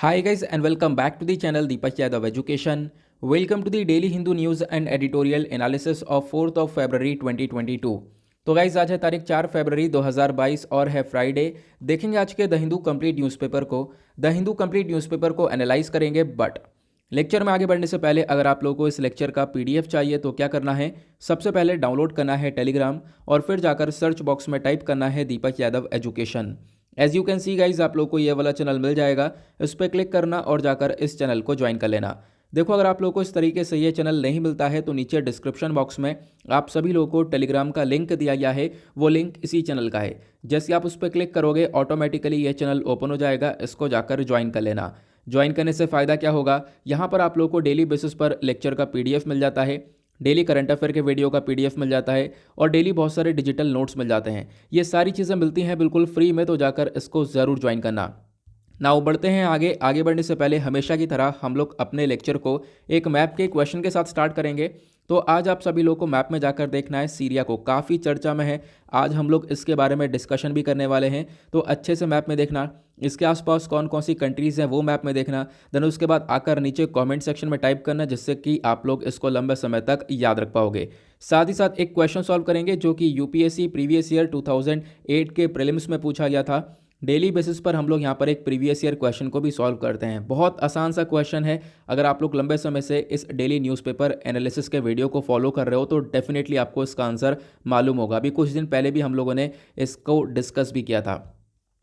Hi guys and welcome back to the channel Deepak Yadav Education. Welcome to the daily Hindu news and editorial analysis of 4th of February 2022. तो guys आज है तारीख 4 फरवरी 2022 और है Friday. देखेंगे आज के द हिंदू कंप्लीट न्यूज़पेपर को। द हिंदू कंप्लीट न्यूज़पेपर को एनालाइज करेंगे, बट लेक्चर में आगे बढ़ने से पहले अगर आप लोगों को इस लेक्चर का पीडीएफ चाहिए तो क्या करना है, सबसे पहले डाउनलोड करना है टेलीग्राम और फिर जाकर सर्च बॉक्स में टाइप करना है Deepak Yadav education. As you can see guys आप लोग को ये वाला चैनल मिल जाएगा, इस पर क्लिक करना और जाकर इस चैनल को ज्वाइन कर लेना। देखो अगर आप लोग को इस तरीके से ये चैनल नहीं मिलता है तो नीचे डिस्क्रिप्शन बॉक्स में आप सभी लोगों को टेलीग्राम का लिंक दिया गया है, वो लिंक इसी चैनल का है। जैसे आप उस पर क्लिक करोगे ऑटोमेटिकली ये चैनल ओपन हो जाएगा, इसको जाकर ज्वाइन कर लेना। ज्वाइन करने से फ़ायदा क्या होगा, यहाँ पर आप लोग को डेली बेसिस पर लेक्चर का पीडीएफ मिल जाता है, डेली करंट अफेयर के वीडियो का पीडीएफ मिल जाता है और डेली बहुत सारे डिजिटल नोट्स मिल जाते हैं। ये सारी चीज़ें मिलती हैं बिल्कुल फ्री में, तो जाकर इसको ज़रूर ज्वाइन करना। नाउ बढ़ते हैं आगे। आगे बढ़ने से पहले हमेशा की तरह हम लोग अपने लेक्चर को एक मैप के क्वेश्चन के साथ स्टार्ट करेंगे। तो आज आप सभी लोग को मैप में जाकर देखना है सीरिया को, काफ़ी चर्चा में है। आज हम लोग इसके बारे में डिस्कशन भी करने वाले हैं, तो अच्छे से मैप में देखना। इसके आसपास कौन कौन सी कंट्रीज़ हैं वो मैप में देखना। देन उसके बाद आकर नीचे कमेंट सेक्शन में टाइप करना, जिससे कि आप लोग इसको लंबे समय तक याद रख पाओगे। साथ ही साथ एक क्वेश्चन सॉल्व करेंगे जो कि यूपीएससी प्रीवियस ईयर 2008 के प्रीलिम्स में पूछा गया था। डेली बेसिस पर हम लोग यहाँ पर एक प्रीवियस ईयर क्वेश्चन को भी सॉल्व करते हैं। बहुत आसान सा क्वेश्चन है। अगर आप लोग लंबे समय से इस डेली न्यूज़पेपर एनालिसिस के वीडियो को फॉलो कर रहे हो तो डेफिनेटली आपको इसका आंसर मालूम होगा। अभी कुछ दिन पहले भी हम लोगों ने इसको डिस्कस भी किया था।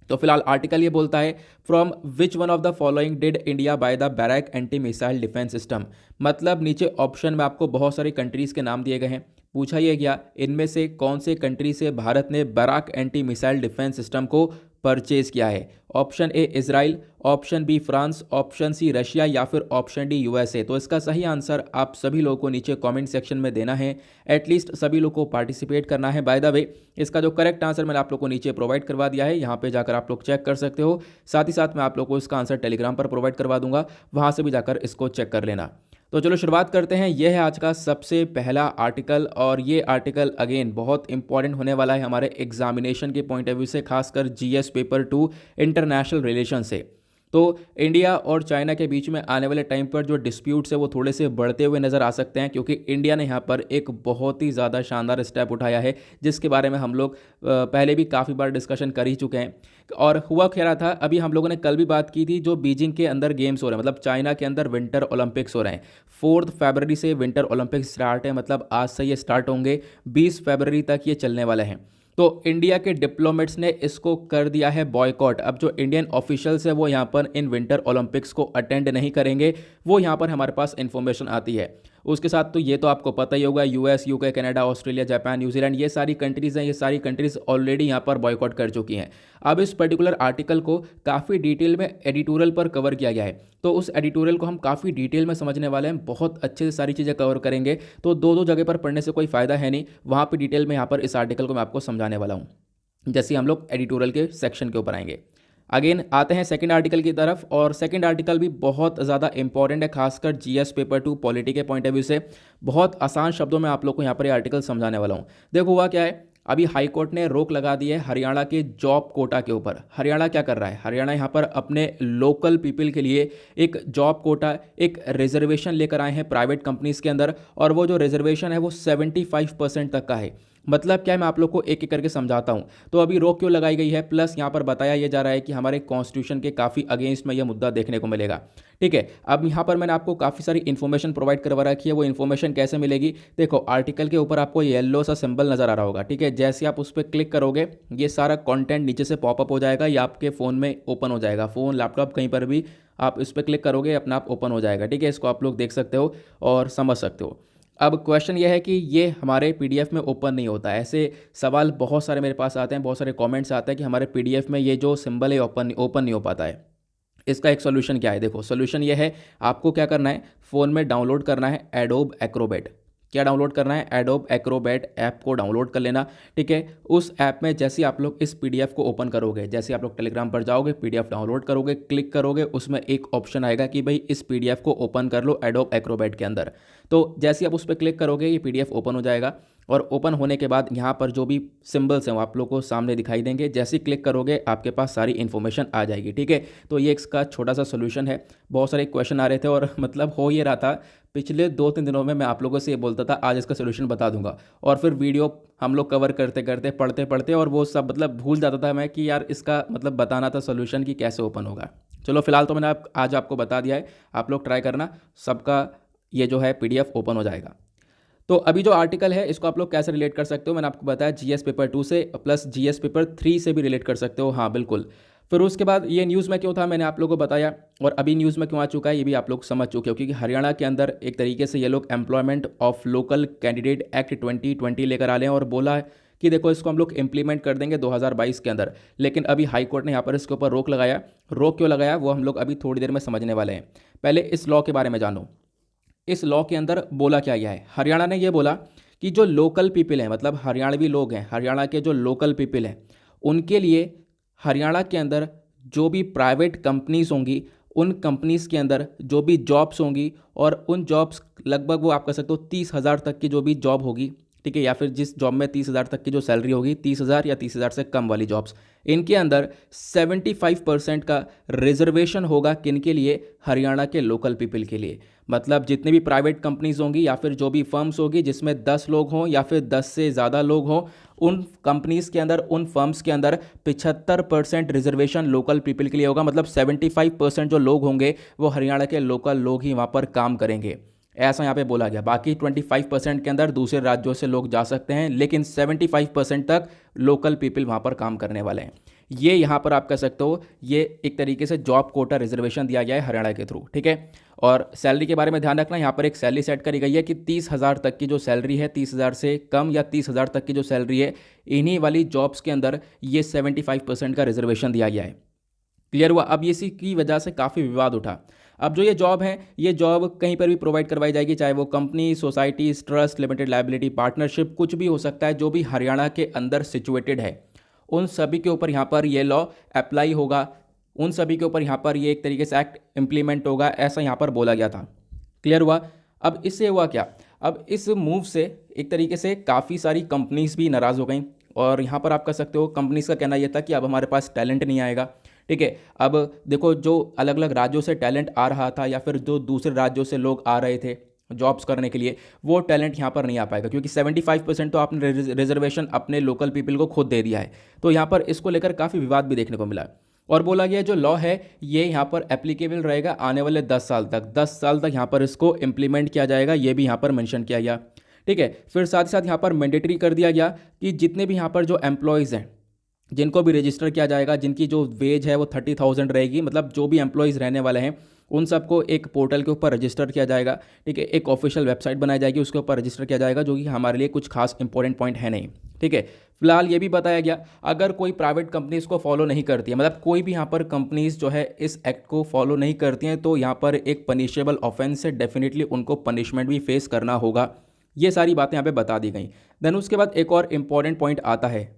तो फिलहाल आर्टिकल ये बोलता है, from which one of the following did India buy the barrack anti missile defence system. मतलब नीचे ऑप्शन में आपको बहुत सारी कंट्रीज़ के नाम दिए गए हैं। पूछा यह गया इनमें से कौन से कंट्री से भारत ने Barak anti missile defence system को परचेज किया है। Option A Israel, option B France, option C Russia या फिर ऑप्शन डी यूएसए। तो इसका सही आंसर आप सभी लोगों को नीचे कमेंट सेक्शन में देना है। एटलीस्ट सभी लोगों को पार्टिसिपेट करना है। बाय द वे इसका जो करेक्ट आंसर मैंने आप लोग को नीचे प्रोवाइड करवा दिया है, यहाँ पे जाकर आप लोग चेक कर सकते हो। साथ ही साथ मैं आप लोग को इसका आंसर टेलीग्राम पर प्रोवाइड करवा दूंगा, वहाँ से भी जाकर इसको चेक कर लेना। तो चलो शुरुआत करते हैं। यह है आज का सबसे पहला आर्टिकल और ये आर्टिकल अगेन बहुत इंपॉर्टेंट होने वाला है हमारे एग्जामिनेशन के पॉइंट ऑफ व्यू से, खासकर जीएस पेपर 2 इंटरनेशनल रिलेशन से। तो इंडिया और चाइना के बीच में आने वाले टाइम पर जो डिस्प्यूट्स है वो थोड़े से बढ़ते हुए नज़र आ सकते हैं, क्योंकि इंडिया ने यहाँ पर एक बहुत ही ज़्यादा शानदार स्टेप उठाया है, जिसके बारे में हम लोग पहले भी काफ़ी बार डिस्कशन कर ही चुके हैं। और हुआ क्या रहा था, अभी हम लोगों ने कल भी बात की थी, जो बीजिंग के अंदर गेम्स हो रहे हैं, मतलब चाइना के अंदर विंटर ओलंपिक्स हो रहे हैं। 4 फरवरी से विंटर ओलंपिक्स स्टार्ट है, मतलब आज से ये स्टार्ट होंगे, 20 फरवरी तक ये चलने वाले हैं। तो इंडिया के डिप्लोमेट्स ने इसको कर दिया है बॉयकॉट। अब जो इंडियन ऑफिशियल्स है वो यहाँ पर इन विंटर ओलंपिक्स को अटेंड नहीं करेंगे, वो यहाँ पर हमारे पास इंफॉर्मेशन आती है। उसके साथ तो ये तो आपको पता ही होगा, US, UK, Canada, Australia, Japan, New Zealand, ये सारी कंट्रीज़ हैं, ये सारी कंट्रीज़ ऑलरेडी यहाँ पर बॉयकॉट कर चुकी हैं। अब इस पर्टिकुलर आर्टिकल को काफ़ी डिटेल में एडिटोरियल पर कवर किया गया है, तो उस एडिटोरियल को हम काफ़ी डिटेल में समझने वाले हैं, बहुत अच्छे से सारी चीज़ें कवर करेंगे। तो दो दो जगह पर पढ़ने से कोई फ़ायदा है नहीं, वहाँ पर डिटेल में यहाँ पर इस आर्टिकल को मैं आपको समझाने वाला हूँ, जैसे हम लोग एडिटोरियल के सेक्शन के ऊपर आएंगे। अगेन आते हैं सेकंड आर्टिकल की तरफ, और सेकंड आर्टिकल भी बहुत ज़्यादा इंपॉर्टेंट है, खासकर जीएस पेपर 2 पॉलिटी के पॉइंट ऑफ व्यू से। बहुत आसान शब्दों में आप लोग को यहाँ पर ये आर्टिकल समझाने वाला हूँ। देखो हुआ क्या है, अभी हाई कोर्ट ने रोक लगा दी है हरियाणा के जॉब कोटा के ऊपर। हरियाणा क्या कर रहा है, हरियाणा यहाँ पर अपने लोकल पीपल के लिए एक जॉब कोटा, एक रिजर्वेशन लेकर आए हैं प्राइवेट कंपनीज़ के अंदर, और वो जो रिजर्वेशन है वो 75% तक का है। मतलब क्या है, मैं आप लोग को एक एक करके समझाता हूँ। तो अभी रोक क्यों लगाई गई है, प्लस यहाँ पर बताया ये जा रहा है कि हमारे कॉन्स्टिट्यूशन के काफ़ी अगेंस्ट में यह मुद्दा देखने को मिलेगा। ठीक है, अब यहाँ पर मैंने आपको काफ़ी सारी इन्फॉर्मेशन प्रोवाइड करवा रखी है। वो इन्फॉर्मेशन कैसे मिलेगी, देखो आर्टिकल के ऊपर आपको येलो सा सिंबल नज़र आ रहा होगा। ठीक है, जैसे आप उस पर क्लिक करोगे ये सारा कॉन्टेंट नीचे से पॉपअप हो जाएगा, या आपके फ़ोन में ओपन हो जाएगा। फ़ोन, लैपटॉप, कहीं पर भी आप इस पर क्लिक करोगे अपना आप ओपन हो जाएगा। ठीक है, इसको आप लोग देख सकते हो और समझ सकते हो। अब क्वेश्चन ये है कि ये हमारे पीडीएफ में ओपन नहीं होता है। ऐसे सवाल बहुत सारे मेरे पास आते हैं, बहुत सारे कमेंट्स आते हैं कि हमारे पीडीएफ में ये जो सिंबल है ओपन नहीं हो पाता है। इसका एक सोल्यूशन क्या है, देखो सोल्यूशन ये है, आपको क्या करना है, फ़ोन में डाउनलोड करना है एडोब एक्रोबैट। क्या डाउनलोड करना है, एडोब एक्रोबैट ऐप को डाउनलोड कर लेना। ठीक है, उस ऐप में जैसे आप लोग इस पीडीएफ को ओपन करोगे, जैसे आप लोग टेलीग्राम पर जाओगे, पीडीएफ डाउनलोड करोगे, क्लिक करोगे, उसमें एक ऑप्शन आएगा कि भाई इस पीडीएफ को ओपन कर लो एडोब एक्रोबैट के अंदर। तो जैसे आप उस पर क्लिक करोगे ये पीडीएफ ओपन हो जाएगा। और ओपन होने के बाद यहाँ पर जो भी सिंबल्स हैं वो आप लोग को सामने दिखाई देंगे। जैसे ही क्लिक करोगे आपके पास सारी इन्फॉर्मेशन आ जाएगी, ठीक है। तो ये इसका छोटा सा सोल्यूशन है। बहुत सारे क्वेश्चन आ रहे थे और मतलब हो ये रहा था, पिछले 2-3 दिनों में मैं आप लोगों से ये बोलता था आज इसका सोल्यूशन बता दूंगा, और फिर वीडियो हम लोग कवर करते करते पढ़ते पढ़ते और वो सब मतलब भूल जाता था मैं कि यार इसका मतलब बताना था सोल्यूशन कि कैसे ओपन होगा। चलो फिलहाल तो मैंने आज आपको बता दिया है, आप लोग ट्राई करना, सबका ये जो है PDF ओपन हो जाएगा। तो अभी जो आर्टिकल है इसको आप लोग कैसे रिलेट कर सकते हो, मैंने आपको बताया GS पेपर 2 से प्लस GS पेपर 3 से भी रिलेट कर सकते हो, हाँ बिल्कुल। फिर उसके बाद ये न्यूज़ में क्यों था मैंने आप लोगों को बताया, और अभी न्यूज़ में क्यों आ चुका है ये भी आप लोग समझ चुके हो, क्योंकि हरियाणा के अंदर एक तरीके से ये लोग employment of local candidate act 2020 लेकर आ रहे हैं और बोला है कि देखो इसको हम लोग इम्प्लीमेंट कर देंगे 2022 के अंदर। लेकिन अभी हाई कोर्ट ने यहाँ पर इसके ऊपर रोक लगाया। रोक क्यों लगाया वो हम लोग अभी थोड़ी देर में समझने वाले हैं। पहले इस लॉ के बारे में जानो। इस लॉ के अंदर बोला क्या गया है, हरियाणा ने ये बोला कि जो लोकल पीपल हैं, मतलब हरियाणवी लोग हैं, हरियाणा के जो लोकल पीपल हैं, उनके लिए हरियाणा के अंदर जो भी प्राइवेट कंपनीज होंगी, उन कंपनीज के अंदर जो भी जॉब्स होंगी, और उन जॉब्स लगभग वो आप कह सकते हो 30,000 तक की जो भी जॉब होगी, ठीक है, या फिर जिस जॉब में 30,000 तक की जो सैलरी होगी, 30,000 या 30,000 से कम वाली जॉब्स, इनके अंदर 75% का रिजर्वेशन होगा। किन के लिए? हरियाणा के लोकल पीपल के लिए। मतलब जितने भी प्राइवेट कंपनीज होंगी या फिर जो भी फर्म्स होगी जिसमें 10 लोग हों या फिर 10 से ज़्यादा लोग हों, उन कंपनीज के अंदर, उन फर्म्स के अंदर 75% रिजर्वेशन लोकल पीपल के लिए होगा। मतलब 75% जो लोग होंगे वो हरियाणा के लोकल लोग ही वहाँ पर काम करेंगे, ऐसा यहाँ पे बोला गया। बाकी 25% के अंदर दूसरे राज्यों से लोग जा सकते हैं, लेकिन 75% तक लोकल पीपल वहाँ पर काम करने वाले हैं। ये यहाँ पर आप कह सकते हो ये एक तरीके से जॉब कोटा रिजर्वेशन दिया गया है हरियाणा के थ्रू, ठीक है। और सैलरी के बारे में ध्यान रखना, यहाँ पर एक सैलरी सेट करी गई है कि 30,000 तक की जो सैलरी है, 30,000 से कम या 30,000 तक की जो सैलरी है, इन्हीं वाली जॉब्स के अंदर ये 75% का रिजर्वेशन दिया गया है। क्लियर हुआ? अब इसी की वजह से काफ़ी विवाद उठा। अब जो ये जॉब है, ये जॉब कहीं पर भी प्रोवाइड करवाई जाएगी, चाहे वो company, society, trust, limited liability, partnership, कुछ भी हो सकता है जो भी हरियाणा के अंदर सिचुएटेड है, उन सभी के ऊपर यहाँ पर ये लॉ अप्लाई होगा, उन सभी के ऊपर यहाँ पर ये एक तरीके से एक्ट इम्प्लीमेंट होगा, ऐसा यहाँ पर बोला गया था। क्लियर हुआ? अब इससे हुआ क्या, अब इस मूव से एक तरीके से काफ़ी सारी कंपनीज भी नाराज़ हो गई, और यहाँ पर आप कह सकते हो कंपनीज का कहना यह था कि अब हमारे पास टैलेंट नहीं आएगा, ठीक है। अब देखो जो अलग अलग राज्यों से टैलेंट आ रहा था या फिर जो दूसरे राज्यों से लोग आ रहे थे जॉब्स करने के लिए, वो टैलेंट यहाँ पर नहीं आ पाएगा, क्योंकि 75% तो आपने रिजर्वेशन अपने लोकल पीपल को खुद दे दिया है। तो यहाँ पर इसको लेकर काफ़ी विवाद भी देखने को मिला, और बोला गया जो लॉ है ये यहाँ पर एप्लीकेबल रहेगा आने वाले 10 साल तक। 10 साल तक यहाँ पर इसको इम्प्लीमेंट किया जाएगा, ये भी यहाँ पर मेंशन किया गया, ठीक है। फिर साथ ही साथ यहाँ पर मैंडेटरी कर दिया गया कि जितने भी यहाँ पर जो एम्प्लॉयज़ हैं जिनको भी रजिस्टर किया जाएगा, जिनकी जो वेज है वो 30,000 रहेगी, मतलब जो भी एम्प्लॉयज़ रहने वाले हैं उन सबको एक पोर्टल के ऊपर रजिस्टर किया जाएगा, ठीक है। एक ऑफिशियल वेबसाइट बनाई जाएगी, उसके ऊपर रजिस्टर किया जाएगा, जो कि हमारे लिए कुछ खास इंपॉर्टेंट पॉइंट है नहीं, ठीक है। फिलहाल ये भी बताया गया अगर कोई प्राइवेट कंपनी इसको फॉलो नहीं करती है, मतलब कोई भी यहाँ पर कंपनीज जो है इस एक्ट को फॉलो नहीं करती हैं, तो यहाँ पर एक पनिशेबल ऑफेंस है, डेफिनेटली उनको पनिशमेंट भी फेस करना होगा। ये सारी बातें यहाँ पे बता दी गई। देन उसके बाद एक और इम्पॉर्टेंट पॉइंट आता है,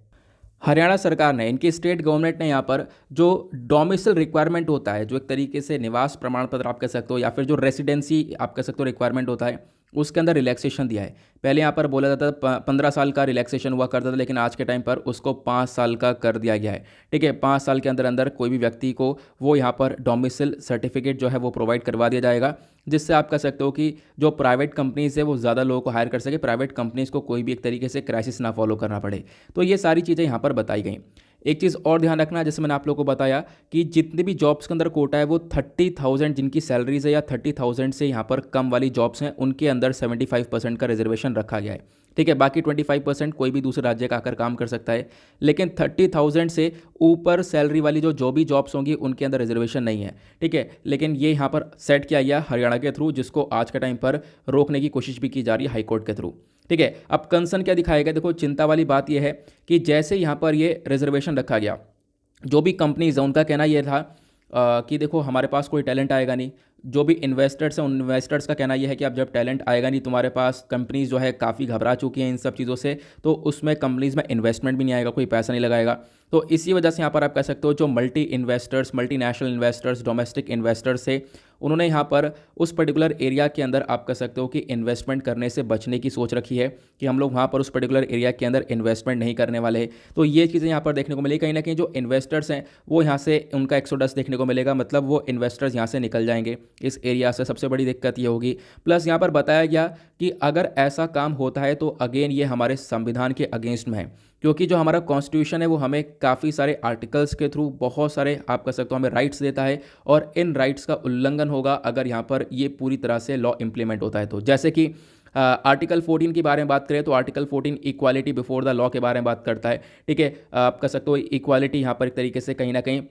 हरियाणा सरकार ने, इनकी स्टेट गवर्नमेंट ने यहाँ पर जो डोमिसाइल रिक्वायरमेंट होता है, जो एक तरीके से निवास प्रमाण पत्र आप कह सकते हो या फिर जो रेसिडेंसी आप कह सकते हो रिक्वायरमेंट होता है, उसके अंदर रिलैक्सेशन दिया है। पहले यहाँ पर बोला जाता था 15 साल का रिलैक्सेशन हुआ करता था, लेकिन आज के टाइम पर उसको 5 साल का कर दिया गया है, ठीक है। 5 साल के अंदर अंदर कोई भी व्यक्ति को वो यहाँ पर डोमिसाइल सर्टिफिकेट जो है वो प्रोवाइड करवा दिया जाएगा, जिससे आप कह सकते हो कि जो प्राइवेट कंपनीज है वो ज़्यादा लोगों को हायर कर सके, प्राइवेट कंपनीज को कोई भी एक तरीके से क्राइसिस ना फॉलो करना पड़े। तो ये सारी चीज़ें यहाँ पर बताई गई। एक चीज़ और ध्यान रखना, जैसे मैंने आप लोगों को बताया कि जितने भी जॉब्स के अंदर कोटा है वो 30,000 जिनकी सैलरीज है या 30,000 से यहाँ पर कम वाली जॉब्स हैं, उनके अंदर 75% का रिजर्वेशन रखा गया है, ठीक है। बाकी 25% कोई भी दूसरे राज्य का आकर काम कर सकता है, लेकिन 30,000 से ऊपर सैलरी वाली जो भी जॉब्स होंगी उनके अंदर रिजर्वेशन नहीं है, ठीक है। लेकिन ये यहाँ पर सेट किया गया हरियाणा के थ्रू, जिसको आज के टाइम पर रोकने की कोशिश भी की जा रही है हाईकोर्ट के थ्रू, ठीक है। अब कंसर्न क्या दिखाया गया, देखो चिंता वाली बात यह है कि जैसे यहाँ पर ये रिजर्वेशन रखा गया, जो भी कंपनीज है उनका कहना यह था कि देखो हमारे पास कोई टैलेंट आएगा नहीं। जो भी इन्वेस्टर्स हैं उन इन्वेस्टर्स का कहना यह है कि अब जब टैलेंट आएगा नहीं तुम्हारे पास, कंपनीज जो है काफ़ी घबरा चुकी हैं इन सब चीज़ों से, तो उसमें कंपनीज में इन्वेस्टमेंट भी नहीं आएगा, कोई पैसा नहीं लगाएगा। तो इसी वजह से यहाँ पर आप कह सकते हो जो मल्टीनेशनल इन्वेस्टर्स, डोमेस्टिक इन्वेस्टर्स है, उन्होंने यहाँ पर उस पर्टिकुलर एरिया के अंदर आप कह सकते हो कि इन्वेस्टमेंट करने से बचने की सोच रखी है कि हम लोग वहाँ पर उस पर्टिकुलर एरिया के अंदर इन्वेस्टमेंट नहीं करने वाले। तो ये चीज़ें यहाँ पर देखने को मिली, कहीं ना कहीं जो इन्वेस्टर्स हैं वो यहाँ से उनका एक्सोडस देखने को मिलेगा, मतलब वो इन्वेस्टर्स यहाँ से निकल जाएंगे इस एरिया से। सबसे बड़ी दिक्कत ये होगी। प्लस यहाँ पर बताया गया कि अगर ऐसा काम होता है तो अगेन ये हमारे संविधान के अगेंस्ट में है, क्योंकि जो हमारा कॉन्स्टिट्यूशन है वो हमें काफ़ी सारे आर्टिकल्स के थ्रू बहुत सारे आप कह सकते हो हमें राइट्स देता है, और इन राइट्स का उल्लंघन होगा अगर यहाँ पर ये पूरी तरह से लॉ इंप्लीमेंट होता है। तो जैसे कि आर्टिकल 14 के बारे में बात करें तो article 14 equality before the law के बारे में बात करता है। ठीक है, आप कह सकते हो इक्वालिटी यहाँ पर एक तरीके से कहीं ना कहीं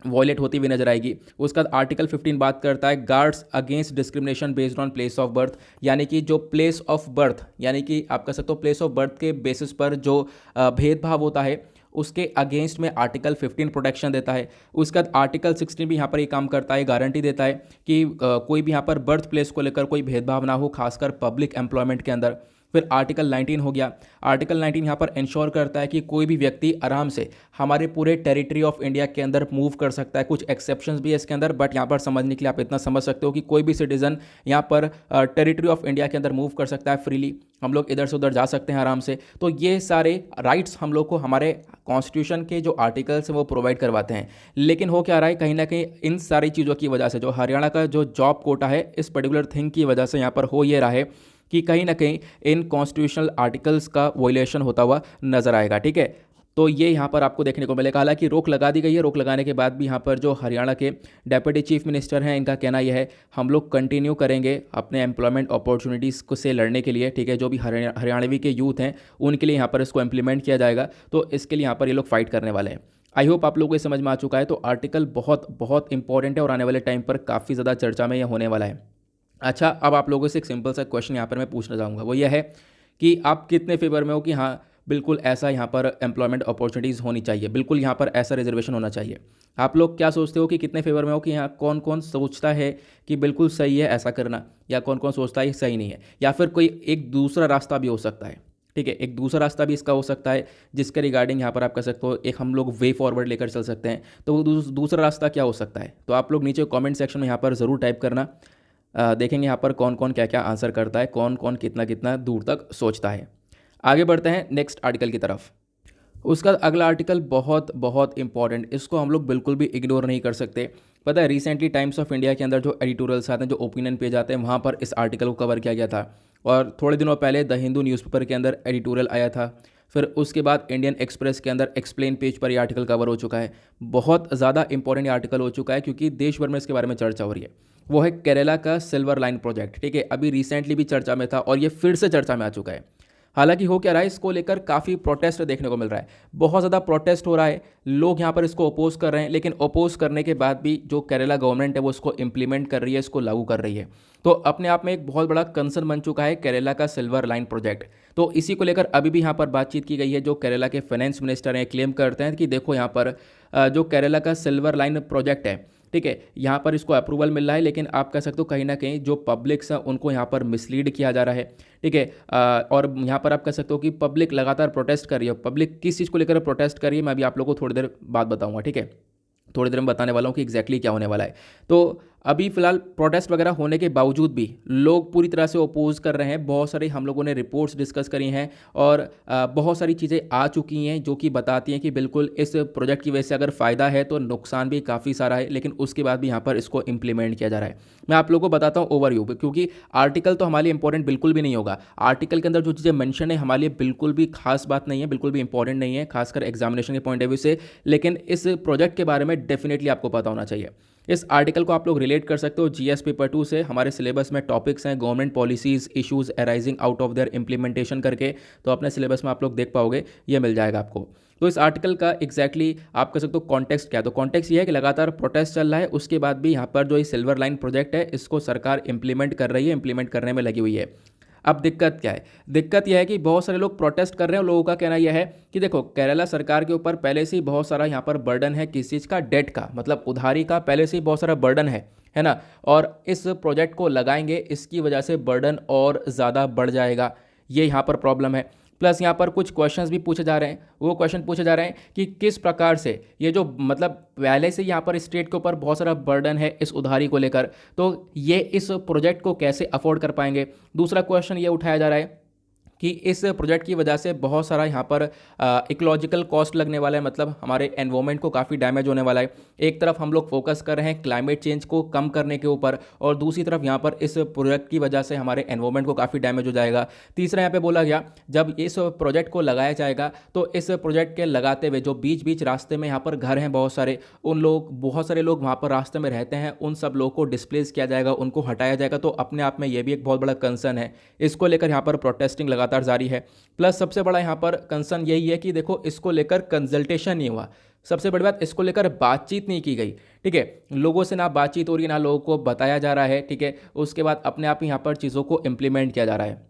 वॉयलेट होती हुई नजर आएगी। उसका आर्टिकल 15 बात करता है guards against discrimination based on place of birth, यानी कि जो प्लेस ऑफ बर्थ, यानी कि आप कह सकते हो प्लेस ऑफ बर्थ के बेसिस पर जो भेदभाव होता है उसके अगेंस्ट में आर्टिकल 15 प्रोटेक्शन देता है। उसका आर्टिकल 16 भी यहाँ पर ये काम करता है, गारंटी देता है कि कोई भी यहाँ पर बर्थ प्लेस को लेकर कोई भेदभाव ना हो, खासकर पब्लिक एम्प्लॉयमेंट के अंदर। फिर आर्टिकल 19 हो गया। आर्टिकल 19 यहाँ पर इंश्योर करता है कि कोई भी व्यक्ति आराम से हमारे पूरे टेरिटरी ऑफ इंडिया के अंदर मूव कर सकता है। कुछ एक्सेप्शंस भी है इसके अंदर, बट यहाँ पर समझने के लिए आप इतना समझ सकते हो कि कोई भी सिटीजन यहाँ पर टेरिटरी ऑफ इंडिया के अंदर मूव कर सकता है फ्रीली, हम लोग इधर से उधर जा सकते हैं आराम से। तो ये सारे राइट्स हम लोग को हमारे कॉन्स्टिट्यूशन के जो आर्टिकल्स हैं वो प्रोवाइड करवाते हैं। लेकिन हो क्या रहा है, कहीं ना कहीं इन सारी चीज़ों की वजह से जो हरियाणा का जो जॉब कोटा है इस पर्टिकुलर थिंग की वजह से यहाँ पर हो ये रहा है कि कहीं ना कहीं इन कॉन्स्टिट्यूशनल आर्टिकल्स का वॉयलेशन होता हुआ नजर आएगा। ठीक है, तो ये यहाँ पर आपको देखने को मिलेगा। हालांकि रोक लगा दी गई है, रोक लगाने के बाद भी यहाँ पर जो हरियाणा के डेप्यूटी चीफ मिनिस्टर हैं इनका कहना यह है हम लोग कंटिन्यू करेंगे अपने एम्प्लॉयमेंट अपॉर्चुनिटीज़ को से लड़ने के लिए। ठीक है, जो भी हरियाणवी के यूथ हैं उनके लिए यहाँ पर इसको इम्प्लीमेंट किया जाएगा, तो इसके लिए यहाँ पर ये लोग फाइट करने वाले हैं। आई होप आप लोगों को ये समझ में आ चुका है। तो आर्टिकल बहुत बहुत इंपॉर्टेंट है और आने वाले टाइम पर काफ़ी ज़्यादा चर्चा में यह होने वाला है। अच्छा, अब आप लोगों से एक सिंपल सा क्वेश्चन यहाँ पर मैं पूछना चाहूँगा, वो यह है कि आप कितने फेवर में हो कि हाँ बिल्कुल ऐसा यहाँ पर एम्प्लॉयमेंट अपॉर्चुनिटीज़ होनी चाहिए, बिल्कुल यहाँ पर ऐसा रिजर्वेशन होना चाहिए। आप लोग क्या सोचते हो कि कितने फेवर में हो कि यहाँ कौन कौन सोचता है कि बिल्कुल सही है ऐसा करना, या कौन कौन सोचता है सही नहीं है, या फिर कोई एक दूसरा रास्ता भी हो सकता है। ठीक है, एक दूसरा रास्ता भी इसका हो सकता है जिसके रिगार्डिंग यहाँ पर आप कह सकते हो एक हम लोग वे फॉरवर्ड लेकर चल सकते हैं। तो वो दूसरा रास्ता क्या हो सकता है, तो आप लोग नीचे कमेंट सेक्शन में यहाँ पर ज़रूर टाइप करना। देखेंगे यहाँ पर कौन कौन क्या क्या आंसर करता है, कौन कौन कितना कितना दूर तक सोचता है। आगे बढ़ते हैं नेक्स्ट आर्टिकल की तरफ। उसका अगला आर्टिकल बहुत बहुत इंपॉर्टेंट, इसको हम लोग बिल्कुल भी इग्नोर नहीं कर सकते। पता है रिसेंटली टाइम्स ऑफ इंडिया के अंदर जो एडिटोरियल्स आते हैं, जो ओपिनियन पेज आते हैं, वहाँ पर इस आर्टिकल को कवर किया गया था। और थोड़े दिनों पहले द हिंदू न्यूज़पेपर के अंदर एडिटोरियल आया था। फिर उसके बाद इंडियन एक्सप्रेस के अंदर एक्सप्लेन पेज पर यह आर्टिकल कवर हो चुका है। बहुत ज़्यादा इंपॉर्टेंट आर्टिकल हो चुका है क्योंकि देश भर में इसके बारे में चर्चा हो रही है। वो है केरला का सिल्वर लाइन प्रोजेक्ट। ठीक है, अभी रिसेंटली भी चर्चा में था और ये फिर से चर्चा में आ चुका है। हालांकि हो क्या रहा है, इसको लेकर काफ़ी प्रोटेस्ट देखने को मिल रहा है, बहुत ज़्यादा प्रोटेस्ट हो रहा है, लोग यहाँ पर इसको अपोज कर रहे हैं। लेकिन अपोज करने के बाद भी जो केरला गवर्नमेंट है वो इसको इम्प्लीमेंट कर रही है, इसको लागू कर रही है। तो अपने आप में एक बहुत बड़ा कंसर्न बन चुका है केरला का सिल्वर लाइन प्रोजेक्ट। तो इसी को लेकर अभी भी यहाँ पर बातचीत की गई है। जो केरला के फाइनेंस मिनिस्टर हैं क्लेम करते हैं कि देखो यहाँ पर जो केरला का सिल्वर लाइन प्रोजेक्ट है, ठीक है, यहाँ पर इसको अप्रूवल मिल रहा है, लेकिन आप कह सकते हो कहीं ना कहीं जो पब्लिक्स हैं उनको यहाँ पर मिसलीड किया जा रहा है। ठीक है, और यहाँ पर आप कह सकते हो कि पब्लिक लगातार प्रोटेस्ट कर रही है। पब्लिक किस चीज़ को लेकर प्रोटेस्ट कर रही है मैं अभी आप लोगों को थोड़ी देर बाद बताऊँगा। ठीक है, थोड़ी देर में बताने वाला हूँ कि एग्जैक्टली क्या होने वाला है। तो अभी फिलहाल प्रोटेस्ट वगैरह होने के बावजूद भी लोग पूरी तरह से ओपोज कर रहे हैं। बहुत सारे हम लोगों ने रिपोर्ट्स डिस्कस करी हैं और बहुत सारी चीज़ें आ चुकी हैं जो कि बताती हैं कि बिल्कुल इस प्रोजेक्ट की वजह से अगर फ़ायदा है तो नुकसान भी काफ़ी सारा है, लेकिन उसके बाद भी यहाँ पर इसको इम्प्लीमेंट किया जा रहा है। मैं आप लोगों को बताता हूँ ओवरव्यू, क्योंकि आर्टिकल तो हमारे लिए इंपॉर्टेंट बिल्कुल भी नहीं होगा। आर्टिकल के अंदर जो चीज़ें मेंशन है हमारे लिए बिल्कुल भी खास बात नहीं है, बिल्कुल भी इंपॉर्टेंट नहीं है, खासकर एग्जामिनेशन के पॉइंट ऑफ व्यू से। लेकिन इस प्रोजेक्ट के बारे में डेफिनेटली आपको पता होना चाहिए। इस आर्टिकल को आप लोग रिलेट कर सकते हो जीएस पेपर 2 से। हमारे सिलेबस में टॉपिक्स हैं government policies issues arising out of their implementation करके, तो अपने सिलेबस में आप लोग देख पाओगे, ये मिल जाएगा आपको। तो इस आर्टिकल का एग्जैक्टली आप कह सकते हो कॉन्टेक्स्ट क्या है, तो कॉन्टेक्स्ट ये है कि लगातार प्रोटेस्ट चल रहा है, उसके बाद भी यहाँ पर जो ये सिल्वर लाइन प्रोजेक्ट है इसको सरकार इंप्लीमेंट कर रही है, इंप्लीमेंट करने में लगी हुई है। अब दिक्कत क्या है, दिक्कत यह है कि बहुत सारे लोग प्रोटेस्ट कर रहे हैं और लोगों का कहना यह है कि देखो केरला सरकार के ऊपर पहले से ही बहुत सारा यहाँ पर बर्डन है, किस चीज़ का, डेट का, मतलब उधारी का पहले से ही बहुत सारा बर्डन है ना। और इस प्रोजेक्ट को लगाएंगे इसकी वजह से बर्डन और ज़्यादा बढ़ जाएगा, ये यहाँ पर प्रॉब्लम है। प्लस यहाँ पर कुछ क्वेश्चंस भी पूछे जा रहे हैं। वो क्वेश्चन पूछे जा रहे हैं कि किस प्रकार से ये जो मतलब पहले से यहाँ पर स्टेट के ऊपर बहुत सारा बर्डन है इस उधारी को लेकर, तो ये इस प्रोजेक्ट को कैसे अफोर्ड कर पाएंगे। दूसरा क्वेश्चन ये उठाया जा रहा है कि इस प्रोजेक्ट की वजह से बहुत सारा यहाँ पर इकोलॉजिकल कॉस्ट लगने वाला है, मतलब हमारे एनवायरनमेंट को काफ़ी डैमेज होने वाला है। एक तरफ हम लोग फोकस कर रहे हैं क्लाइमेट चेंज को कम करने के ऊपर, और दूसरी तरफ यहाँ पर इस प्रोजेक्ट की वजह से हमारे एनवायरनमेंट को काफ़ी डैमेज हो जाएगा। तीसरा यहाँ पे बोला गया, जब इस प्रोजेक्ट को लगाया जाएगा तो इस प्रोजेक्ट के लगाते हुए जो बीच बीच रास्ते में यहाँ पर घर हैं बहुत सारे, बहुत सारे लोग वहाँ पर रास्ते में रहते हैं, उन सब लोगों को डिस्प्लेस किया जाएगा, उनको हटाया जाएगा। तो अपने आप में ये भी एक बहुत बड़ा कंसर्न है। इसको लेकर यहाँ पर प्रोटेस्टिंग लगातार जारी है। प्लस सबसे बड़ा यहां पर कंसर्न यही है कि देखो इसको लेकर कंसल्टेशन नहीं हुआ। सबसे बड़ी बात, इसको लेकर बातचीत नहीं की गई। ठीक है, लोगों से ना बातचीत हो रही, ना लोगों को बताया जा रहा है। ठीक है, उसके बाद अपने आप यहां पर चीज़ों को इंप्लीमेंट किया जा रहा है।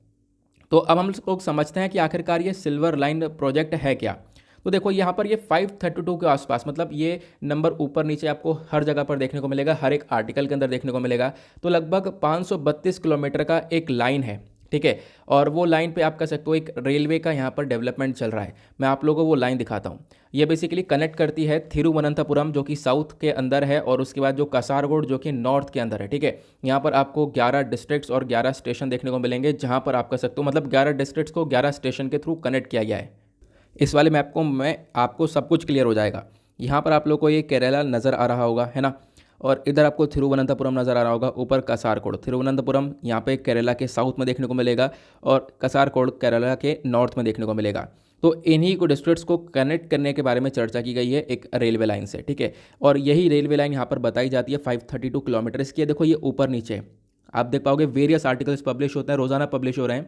तो अब हम लोग समझते हैं कि आखिरकार ये सिल्वर लाइन प्रोजेक्ट है क्या। तो देखो यहाँ पर ये 532 के आसपास, मतलब ये नंबर ऊपर नीचे आपको हर जगह पर देखने को मिलेगा, हर एक आर्टिकल के अंदर देखने को मिलेगा। तो लगभग 532 किलोमीटर का एक लाइन है। ठीक है, और वो लाइन पे आप कह सकते हो एक रेलवे का यहाँ पर डेवलपमेंट चल रहा है। मैं आप लोगों को वो लाइन दिखाता हूँ। ये बेसिकली कनेक्ट करती है थिरुवनंतपुरम जो कि साउथ के अंदर है, और उसके बाद जो कासारगोड जो कि नॉर्थ के अंदर है। ठीक है, यहाँ पर आपको 11 डिस्ट्रिक्ट्स और 11 स्टेशन देखने को मिलेंगे, जहाँ पर आप कह सकते हो मतलब 11 डिस्ट्रिक्ट्स को 11 स्टेशन के थ्रू कनेक्ट किया गया है। इस वाले मैप को मैं आपको सब कुछ क्लियर हो जाएगा। यहाँ पर आप लोग को ये केरला नज़र आ रहा होगा, है ना, और इधर आपको थिरुवनंतपुरम नज़र आ रहा होगा, ऊपर कासारकोड। थिरुवनंतपुरम यहाँ पे केरला के साउथ में देखने को मिलेगा, और कासारकोड केरला के नॉर्थ में देखने को मिलेगा। तो इन्हीं को डिस्ट्रिक्ट्स को कनेक्ट करने के बारे में चर्चा की गई है एक रेलवे लाइन से। ठीक है, और यही रेलवे लाइन यहाँ पर बताई जाती है 532 किलोमीटर की है। देखो ये ऊपर नीचे आप देख पाओगे, वेरियस आर्टिकल्स पब्लिश होते हैं, रोज़ाना पब्लिश हो रहे हैं,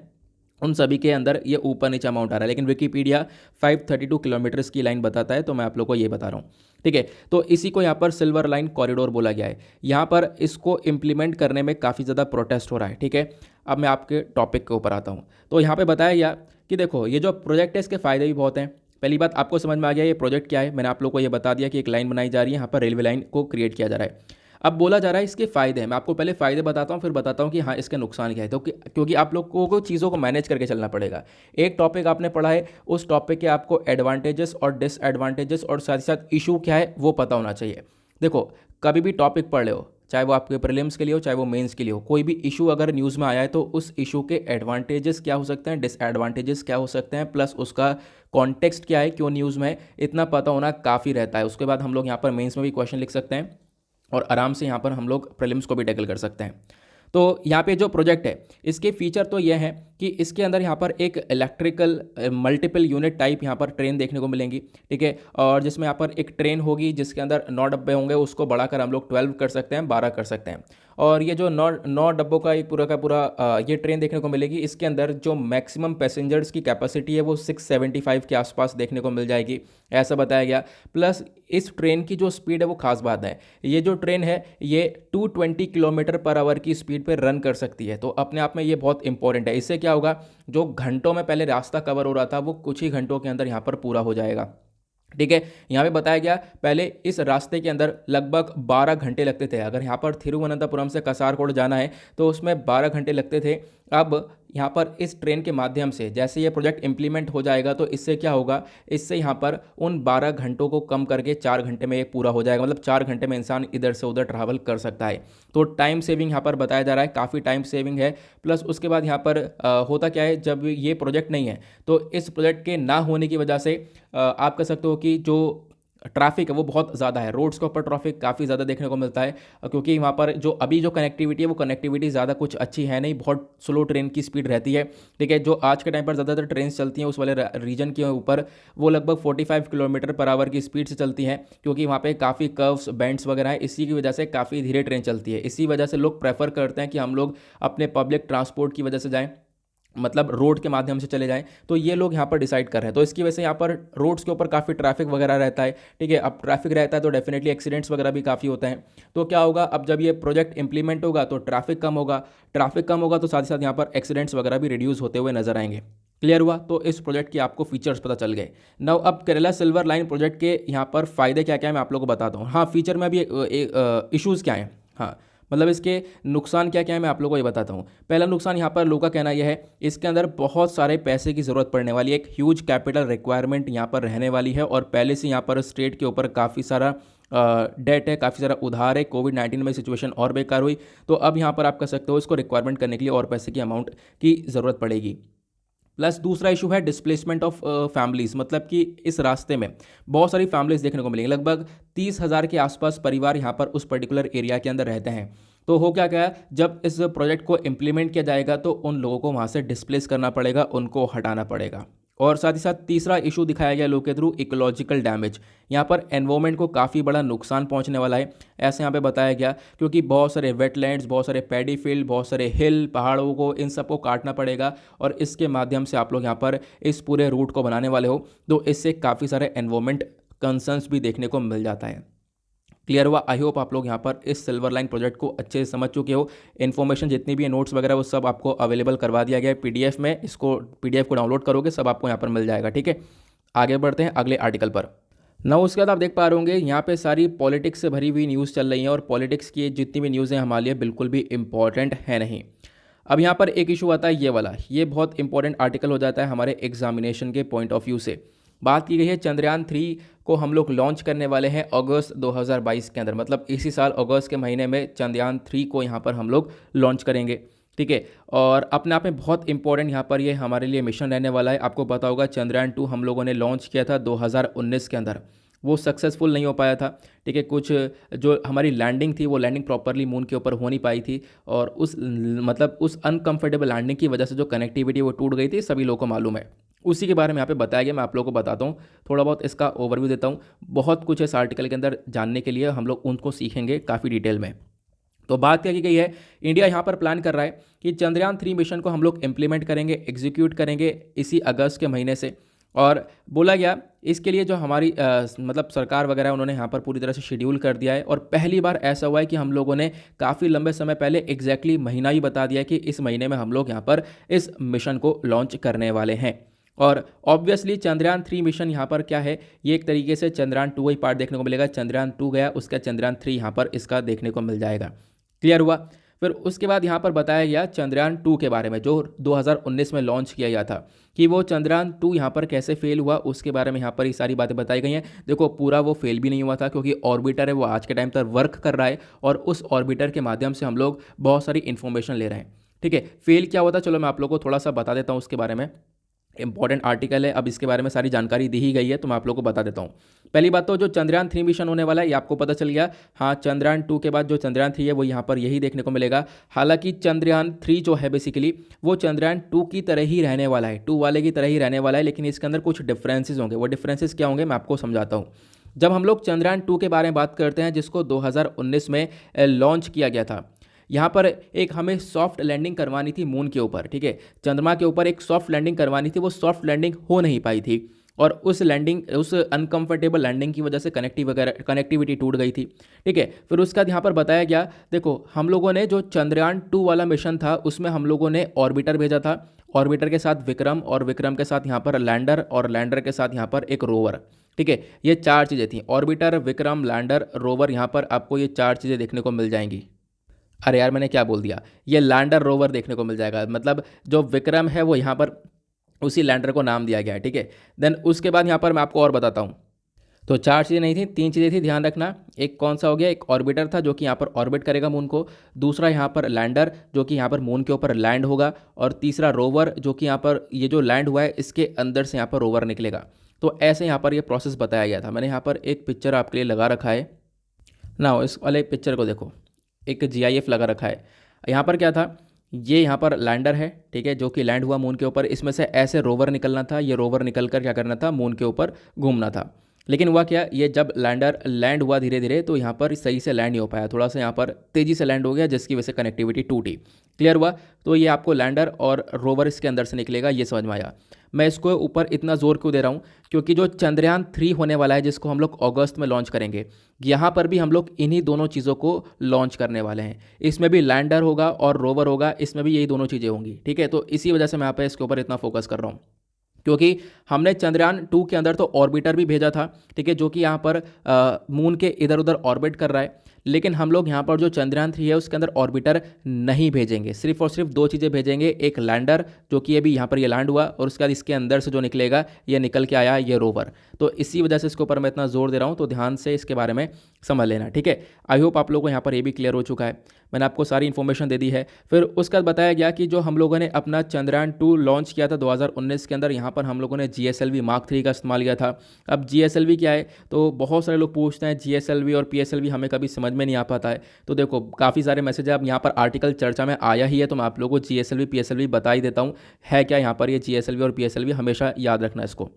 उन सभी के अंदर ये ऊपर नीचे अमाउंट आ रहा है। लेकिन विकीपीडिया 532 किलोमीटर्स की लाइन बताता है, तो मैं आप लोग को ये बता रहा हूँ। ठीक है, तो इसी को यहाँ पर सिल्वर लाइन कॉरिडोर बोला गया है। यहाँ पर इसको इम्प्लीमेंट करने में काफ़ी ज़्यादा प्रोटेस्ट हो रहा है। ठीक है, अब मैं आपके टॉपिक के ऊपर आता हूँ। तो यहाँ पर बताया गया कि देखो ये जो प्रोजेक्ट है इसके फ़ायदे भी बहुत हैं। पहली बात आपको समझ में आ गया ये प्रोजेक्ट क्या है। मैंने आप लोग को ये बता दिया कि एक लाइन बनाई जा रही है, यहाँ पर रेलवे लाइन को क्रिएट किया जा रहा है। अब बोला जा रहा है इसके फ़ायदे हैं। मैं आपको पहले फ़ायदे बताता हूँ, फिर बताता हूँ कि हाँ इसके नुकसान क्या है। तो क्योंकि आप लोगों को चीज़ों को मैनेज करके चलना पड़ेगा। एक टॉपिक आपने पढ़ा है, उस टॉपिक के आपको एडवांटेजेस और डिसएडवांटेजेस और साथ ही साथ इशू क्या है वो पता होना चाहिए। देखो कभी भी टॉपिक पढ़ ले हो, चाहे वो आपके प्रीलिम्स के लिए हो चाहे वो मेंस के लिए हो, कोई भी इशू अगर न्यूज़ में आया है तो उस इशू के एडवांटेजेस क्या हो सकते हैं, डिसएडवांटेजेस क्या हो सकते हैं, प्लस उसका कॉन्टेक्स्ट क्या है, क्यों न्यूज़ में है, इतना पता होना काफ़ी रहता है। उसके बाद हम लोग यहाँ पर मेंस में भी क्वेश्चन लिख सकते हैं, और आराम से यहाँ पर हम लोग प्रीलिम्स को भी टैकल कर सकते हैं। तो यहाँ पे जो प्रोजेक्ट है इसके फीचर तो ये हैं कि इसके अंदर यहाँ पर एक इलेक्ट्रिकल मल्टीपल यूनिट टाइप यहाँ पर ट्रेन देखने को मिलेंगी। ठीक है, और जिसमें यहाँ पर एक ट्रेन होगी जिसके अंदर 9 डब्बे होंगे, उसको बढ़ाकर हम लोग 12 कर सकते हैं, 12 कर सकते हैं। और ये जो 9 डब्बों का एक पूरा का पूरा ये ट्रेन देखने को मिलेगी। इसके अंदर जो मैक्सिमम पैसेंजर्स की कैपेसिटी है वो 675 के आसपास देखने को मिल जाएगी, ऐसा बताया गया। प्लस इस ट्रेन की जो स्पीड है वो खास बात है, ये जो ट्रेन है ये 220 किलोमीटर पर आवर की स्पीड पे रन कर सकती है। तो अपने आप में ये बहुत इंपॉर्टेंट है। इससे क्या होगा, जो घंटों में पहले रास्ता कवर हो रहा था वो कुछ ही घंटों के अंदर यहाँ पर पूरा हो जाएगा। ठीक है, यहाँ पे बताया गया पहले इस रास्ते के अंदर लगभग 12 घंटे लगते थे। अगर यहाँ पर थिरुवनंतपुरम से कासारकोड जाना है तो उसमें 12 घंटे लगते थे। अब यहाँ पर इस ट्रेन के माध्यम से जैसे ये प्रोजेक्ट इम्प्लीमेंट हो जाएगा तो इससे क्या होगा, इससे यहाँ पर उन 12 घंटों को कम करके 4 घंटे में ये पूरा हो जाएगा। मतलब 4 घंटे में इंसान इधर से उधर ट्रैवल कर सकता है। तो टाइम सेविंग यहाँ पर बताया जा रहा है, काफ़ी टाइम सेविंग है। प्लस उसके बाद यहाँ पर होता क्या है, जब ये प्रोजेक्ट नहीं है तो इस प्रोजेक्ट के ना होने की वजह से आप कह सकते हो कि जो ट्रैफिक है वो बहुत ज़्यादा है। रोड्स के ऊपर ट्रैफिक काफ़ी ज़्यादा देखने को मिलता है, क्योंकि वहाँ पर जो अभी जो कनेक्टिविटी है वो कनेक्टिविटी ज़्यादा कुछ अच्छी है नहीं, बहुत स्लो ट्रेन की स्पीड रहती है। ठीक है, जो आज के टाइम पर ज़्यादातर ट्रेन चलती हैं उस वाले रीजन के ऊपर वो लगभग 45 किलोमीटर पर आवर की स्पीड से चलती हैं, क्योंकि वहाँ पर काफ़ी कर्व्स बेंड्स वगैरह है। इसी की वजह से काफ़ी धीरे ट्रेन चलती है। इसी वजह से लोग प्रेफर करते हैं कि हम लोग अपने पब्लिक ट्रांसपोर्ट की वजह से जाएँ, मतलब रोड के माध्यम से चले जाएं। तो ये लोग यहाँ पर डिसाइड कर रहे हैं। तो इसकी वजह से यहाँ पर रोड्स के ऊपर काफ़ी ट्रैफिक वगैरह रहता है। ठीक है, अब ट्रैफिक रहता है तो डेफिनेटली एक्सीडेंट्स वगैरह भी काफ़ी होते हैं। तो क्या होगा, अब जब ये प्रोजेक्ट इंप्लीमेंट होगा तो ट्रैफिक कम होगा, ट्रैफिक कम होगा तो साथ ही साथ यहाँ पर एक्सीडेंट्स वगैरह भी रिड्यूस होते हुए नजर आएंगे। क्लियर हुआ? तो इस प्रोजेक्ट के आपको फीचर्स पता चल गए। नाउ अब केरला सिल्वर लाइन प्रोजेक्ट के यहाँ पर फायदे क्या क्या है मैं आप लोगों को बताता हूँ। हाँ, फीचर में भी इशूज़ क्या हैं। हाँ, मतलब इसके नुकसान क्या क्या है मैं आप लोगों को ये बताता हूँ। पहला नुकसान यहाँ पर लोगों का कहना यह है, इसके अंदर बहुत सारे पैसे की ज़रूरत पड़ने वाली है, एक ह्यूज कैपिटल रिक्वायरमेंट यहाँ पर रहने वाली है, और पहले से यहाँ पर स्टेट के ऊपर काफ़ी सारा डेट है, काफ़ी सारा उधार है। कोविड-19 में सिचुएशन और बेकार हुई, तो अब यहाँ पर आप कह सकते हो इसको रिक्वायरमेंट करने के लिए और पैसे की अमाउंट की ज़रूरत पड़ेगी। प्लस दूसरा इशू है डिस्प्लेसमेंट ऑफ फैमिलीज, मतलब कि इस रास्ते में बहुत सारी फैमिलीज देखने को मिलेंगी, लगभग 30,000 के आसपास परिवार यहाँ पर उस पर्टिकुलर एरिया के अंदर रहते हैं। तो हो क्या क्या, जब इस प्रोजेक्ट को इम्प्लीमेंट किया जाएगा तो उन लोगों को वहाँ से डिस्प्लेस करना पड़ेगा, उनको हटाना पड़ेगा। और साथ ही साथ तीसरा इशू दिखाया गया लोग के थ्रू, इकोलॉजिकल डैमेज। यहाँ पर एनवायरमेंट को काफ़ी बड़ा नुकसान पहुँचने वाला है, ऐसे यहाँ पे बताया गया, क्योंकि बहुत सारे वेटलैंड्स, बहुत सारे पैडी फील्ड, बहुत सारे हिल पहाड़ों को, इन सबको काटना पड़ेगा, और इसके माध्यम से आप लोग यहाँ पर इस पूरे रूट को बनाने वाले हो, तो इससे काफ़ी सारे एनवायरमेंट कंसर्न्स भी देखने को मिल जाता है। क्लियर हुआ? आई होप आप लोग यहाँ पर इस सिल्वर लाइन प्रोजेक्ट को अच्छे से समझ चुके हो। इन्फॉर्मेशन जितनी भी है, नोट्स वगैरह, वो सब आपको अवेलेबल करवा दिया गया है पीडीएफ में। इसको पीडीएफ को डाउनलोड करोगे, सब आपको यहाँ पर मिल जाएगा। ठीक है, आगे बढ़ते हैं अगले आर्टिकल पर। ना उसके बाद आप देख पा रहे होंगे यहाँ पे सारी पॉलिटिक्स से भरी हुई न्यूज़ चल रही हैं, और पॉलिटिक्स की जितनी भी न्यूज़ हैं हमारे लिए बिल्कुल भी इंपॉर्टेंट है नहीं। अब यहाँ पर एक इशू आता है ये वाला, ये बहुत इंपॉर्टेंट आर्टिकल हो जाता है हमारे एग्जामिनेशन के पॉइंट ऑफ व्यू से। बात की गई है चंद्रयान 3 को हम लोग लॉन्च करने वाले हैं अगस्त 2022 के अंदर, मतलब इसी साल अगस्त के महीने में चंद्रयान 3 को यहाँ पर हम लोग लॉन्च करेंगे। ठीक है, और अपने आप में बहुत इंपॉर्टेंट यहाँ पर ये हमारे लिए मिशन रहने वाला है। आपको पता होगा चंद्रयान 2 हम लोगों ने लॉन्च किया था 2019 के अंदर, वो सक्सेसफुल नहीं हो पाया था। ठीक है, कुछ जो हमारी लैंडिंग थी वो लैंडिंग प्रॉपरली मून के ऊपर हो नहीं पाई थी, और उस मतलब उस अनकंफर्टेबल लैंडिंग की वजह से जो कनेक्टिविटी वो टूट गई थी, सभी लोगों को मालूम है। उसी के बारे में यहाँ पे बताया गया, मैं आप लोगों को बताता हूँ, थोड़ा बहुत इसका ओवरव्यू देता हूँ। बहुत कुछ इस आर्टिकल के अंदर जानने के लिए, हम लोग उनको सीखेंगे काफ़ी डिटेल में। तो बात क्या की गई है, इंडिया यहाँ पर प्लान कर रहा है कि चंद्रयान 3 मिशन को हम लोग इम्प्लीमेंट करेंगे, एग्जीक्यूट करेंगे इसी अगस्त के महीने से। और बोला गया इसके लिए जो हमारी मतलब सरकार वगैरह, उन्होंने यहाँ पर पूरी तरह से शेड्यूल कर दिया है, और पहली बार ऐसा हुआ है कि हम लोगों ने काफ़ी लंबे समय पहले एग्जैक्टली महीना ही बता दिया कि इस महीने में हम लोग यहाँ पर इस मिशन को लॉन्च करने वाले हैं। और ऑब्वियसली चंद्रयान 3 मिशन यहाँ पर क्या है, ये एक तरीके से चंद्रयान 2 ही पार्ट देखने को मिलेगा। चंद्रयान 2 गया, उसका चंद्रयान 3 यहाँ पर इसका देखने को मिल जाएगा। क्लियर हुआ? फिर उसके बाद यहाँ पर बताया गया चंद्रयान 2 के बारे में, जो 2019 में लॉन्च किया गया था, कि वो चंद्रयान 2 यहाँ पर कैसे फेल हुआ, उसके बारे में यहाँ पर ये सारी बातें बताई गई हैं। देखो, पूरा वो फेल भी नहीं हुआ था, क्योंकि ऑर्बिटर है वो आज के टाइम तक वर्क कर रहा है, और उस ऑर्बिटर के माध्यम से हम लोग बहुत सारी इन्फॉर्मेशन ले रहे हैं। ठीक है, फेल क्या हुआ था, चलो मैं आप लोगों को थोड़ा सा बता देता हूँ उसके बारे में। इंपॉर्टेंट आर्टिकल है, अब इसके बारे में सारी जानकारी दी ही गई है, तो मैं आप लोगों को बता देता हूँ। पहली बात तो जो चंद्रयान 3 मिशन होने वाला है, ये आपको पता चल गया। हाँ, चंद्रयान 2 के बाद जो चंद्रयान 3 है वो यहाँ पर यही देखने को मिलेगा। हालांकि चंद्रयान 3 जो है बेसिकली वो चंद्रयान 2 की तरह ही रहने वाला है, 2 वाले की तरह ही रहने वाला है, लेकिन इसके अंदर कुछ डिफरेंसेस होंगे। वो डिफरेंसेस क्या होंगे मैं आपको समझाता हूँ। जब हम लोग चंद्रयान 2 के बारे में बात करते हैं, जिसको 2019 में लॉन्च किया गया था, यहाँ पर एक हमें सॉफ्ट लैंडिंग करवानी थी मून के ऊपर। ठीक है, चंद्रमा के ऊपर एक सॉफ्ट लैंडिंग करवानी थी, वो सॉफ्ट लैंडिंग हो नहीं पाई थी, और उस अनकंफर्टेबल लैंडिंग की वजह से कनेक्टिविटी टूट गई थी। ठीक है, फिर उसके बाद यहाँ पर बताया गया, देखो हम लोगों ने जो चंद्रयान 2 वाला मिशन था, उसमें हम लोगों ने ऑर्बिटर भेजा था, ऑर्बिटर के साथ विक्रम, और विक्रम के साथ यहाँ पर लैंडर, और लैंडर के साथ यहाँ पर एक रोवर। ठीक है, ये 4 चीज़ें थी, ऑर्बिटर, विक्रम, लैंडर, रोवर। यहाँ पर आपको ये 4 चीज़ें देखने को मिल जाएंगी। अरे यार, मैंने क्या बोल दिया, ये लैंडर रोवर देखने को मिल जाएगा, मतलब जो विक्रम है वो यहाँ पर उसी लैंडर को नाम दिया गया है। ठीक है, देन उसके बाद यहाँ पर मैं आपको और बताता हूँ। तो 4 चीज़ें नहीं थी, 3 चीज़ें थी, ध्यान रखना। एक कौन सा हो गया, एक ऑर्बिटर था जो कि यहाँ पर ऑर्बिट करेगा मून को, दूसरा यहाँ पर लैंडर जो कि यहाँ पर मून के ऊपर लैंड होगा, और तीसरा रोवर जो कि यहाँ पर ये जो लैंड हुआ है इसके अंदर से यहाँ पर रोवर निकलेगा। तो ऐसे यहाँ पर ये प्रोसेस बताया गया था। मैंने यहाँ पर एक पिक्चर आपके लिए लगा रखा है ना, इस वाले पिक्चर को देखो, एक GIF लगा रखा है। यहाँ पर क्या था, ये यहाँ पर लैंडर है, ठीक है, जो कि लैंड हुआ मून के ऊपर। इसमें से ऐसे रोवर निकलना था, ये रोवर निकल कर क्या करना था, मून के ऊपर घूमना था। लेकिन हुआ क्या, ये जब लैंडर लैंड हुआ धीरे धीरे, तो यहाँ पर सही से लैंड नहीं हो पाया, थोड़ा सा यहाँ पर तेज़ी से लैंड हो गया, जिसकी वजह से कनेक्टिविटी टूटी। क्लियर हुआ? तो ये आपको लैंडर और रोवर इसके अंदर से निकलेगा, ये समझ में आया। मैं इसको ऊपर इतना जोर क्यों दे रहा हूँ, क्योंकि जो चंद्रयान 3 होने वाला है, जिसको हम लोग अगस्त में लॉन्च करेंगे, यहाँ पर भी हम लोग इन्हीं दोनों चीज़ों को लॉन्च करने वाले हैं। इसमें भी लैंडर होगा और रोवर होगा, इसमें भी यही दोनों चीज़ें होंगी। ठीक है, तो इसी वजह से मैं यहाँ पे इसके ऊपर इतना फोकस कर रहा हूँ, क्योंकि हमने चंद्रयान 2 के अंदर तो ऑर्बिटर भी भेजा था, ठीक है, जो कि यहाँ पर मून के इधर उधर ऑर्बिट कर रहा है। लेकिन हम लोग यहाँ पर जो चंद्रयान 3 है उसके अंदर ऑर्बिटर नहीं भेजेंगे, सिर्फ और सिर्फ दो चीज़ें भेजेंगे, एक लैंडर जो कि अभी यहाँ पर ये लैंड हुआ, और उसके बाद इसके अंदर से जो निकलेगा ये निकल के आया ये रोवर। तो इसी वजह से इसके ऊपर मैं इतना जोर दे रहा हूँ, तो ध्यान से इसके बारे में समझ लेना, ठीक है। आई होप आप लोगों को यहाँ पर ये भी क्लियर हो चुका है, मैंने आपको सारी इन्फॉर्मेशन दे दी है। फिर उसके बाद बताया गया कि जो हम लोगों ने अपना चंद्रयान 2 लॉन्च किया था 2019 के अंदर, यहाँ पर हम लोगों ने GSLV Mark 3 का इस्तेमाल किया था। अब GSLV क्या है, तो बहुत सारे लोग पूछते हैं GSLV और PSLV हमें कभी समझ में नहीं आ पाता है। तो देखो काफ़ी सारे मैसेज है, अब यहाँ पर आर्टिकल चर्चा में आया ही है, तो मैं आप लोगों को GSLV PSLV बता ही देता हूँ है क्या यहाँ पर ये GSLV और PSLV, हमेशा याद रखना इसको,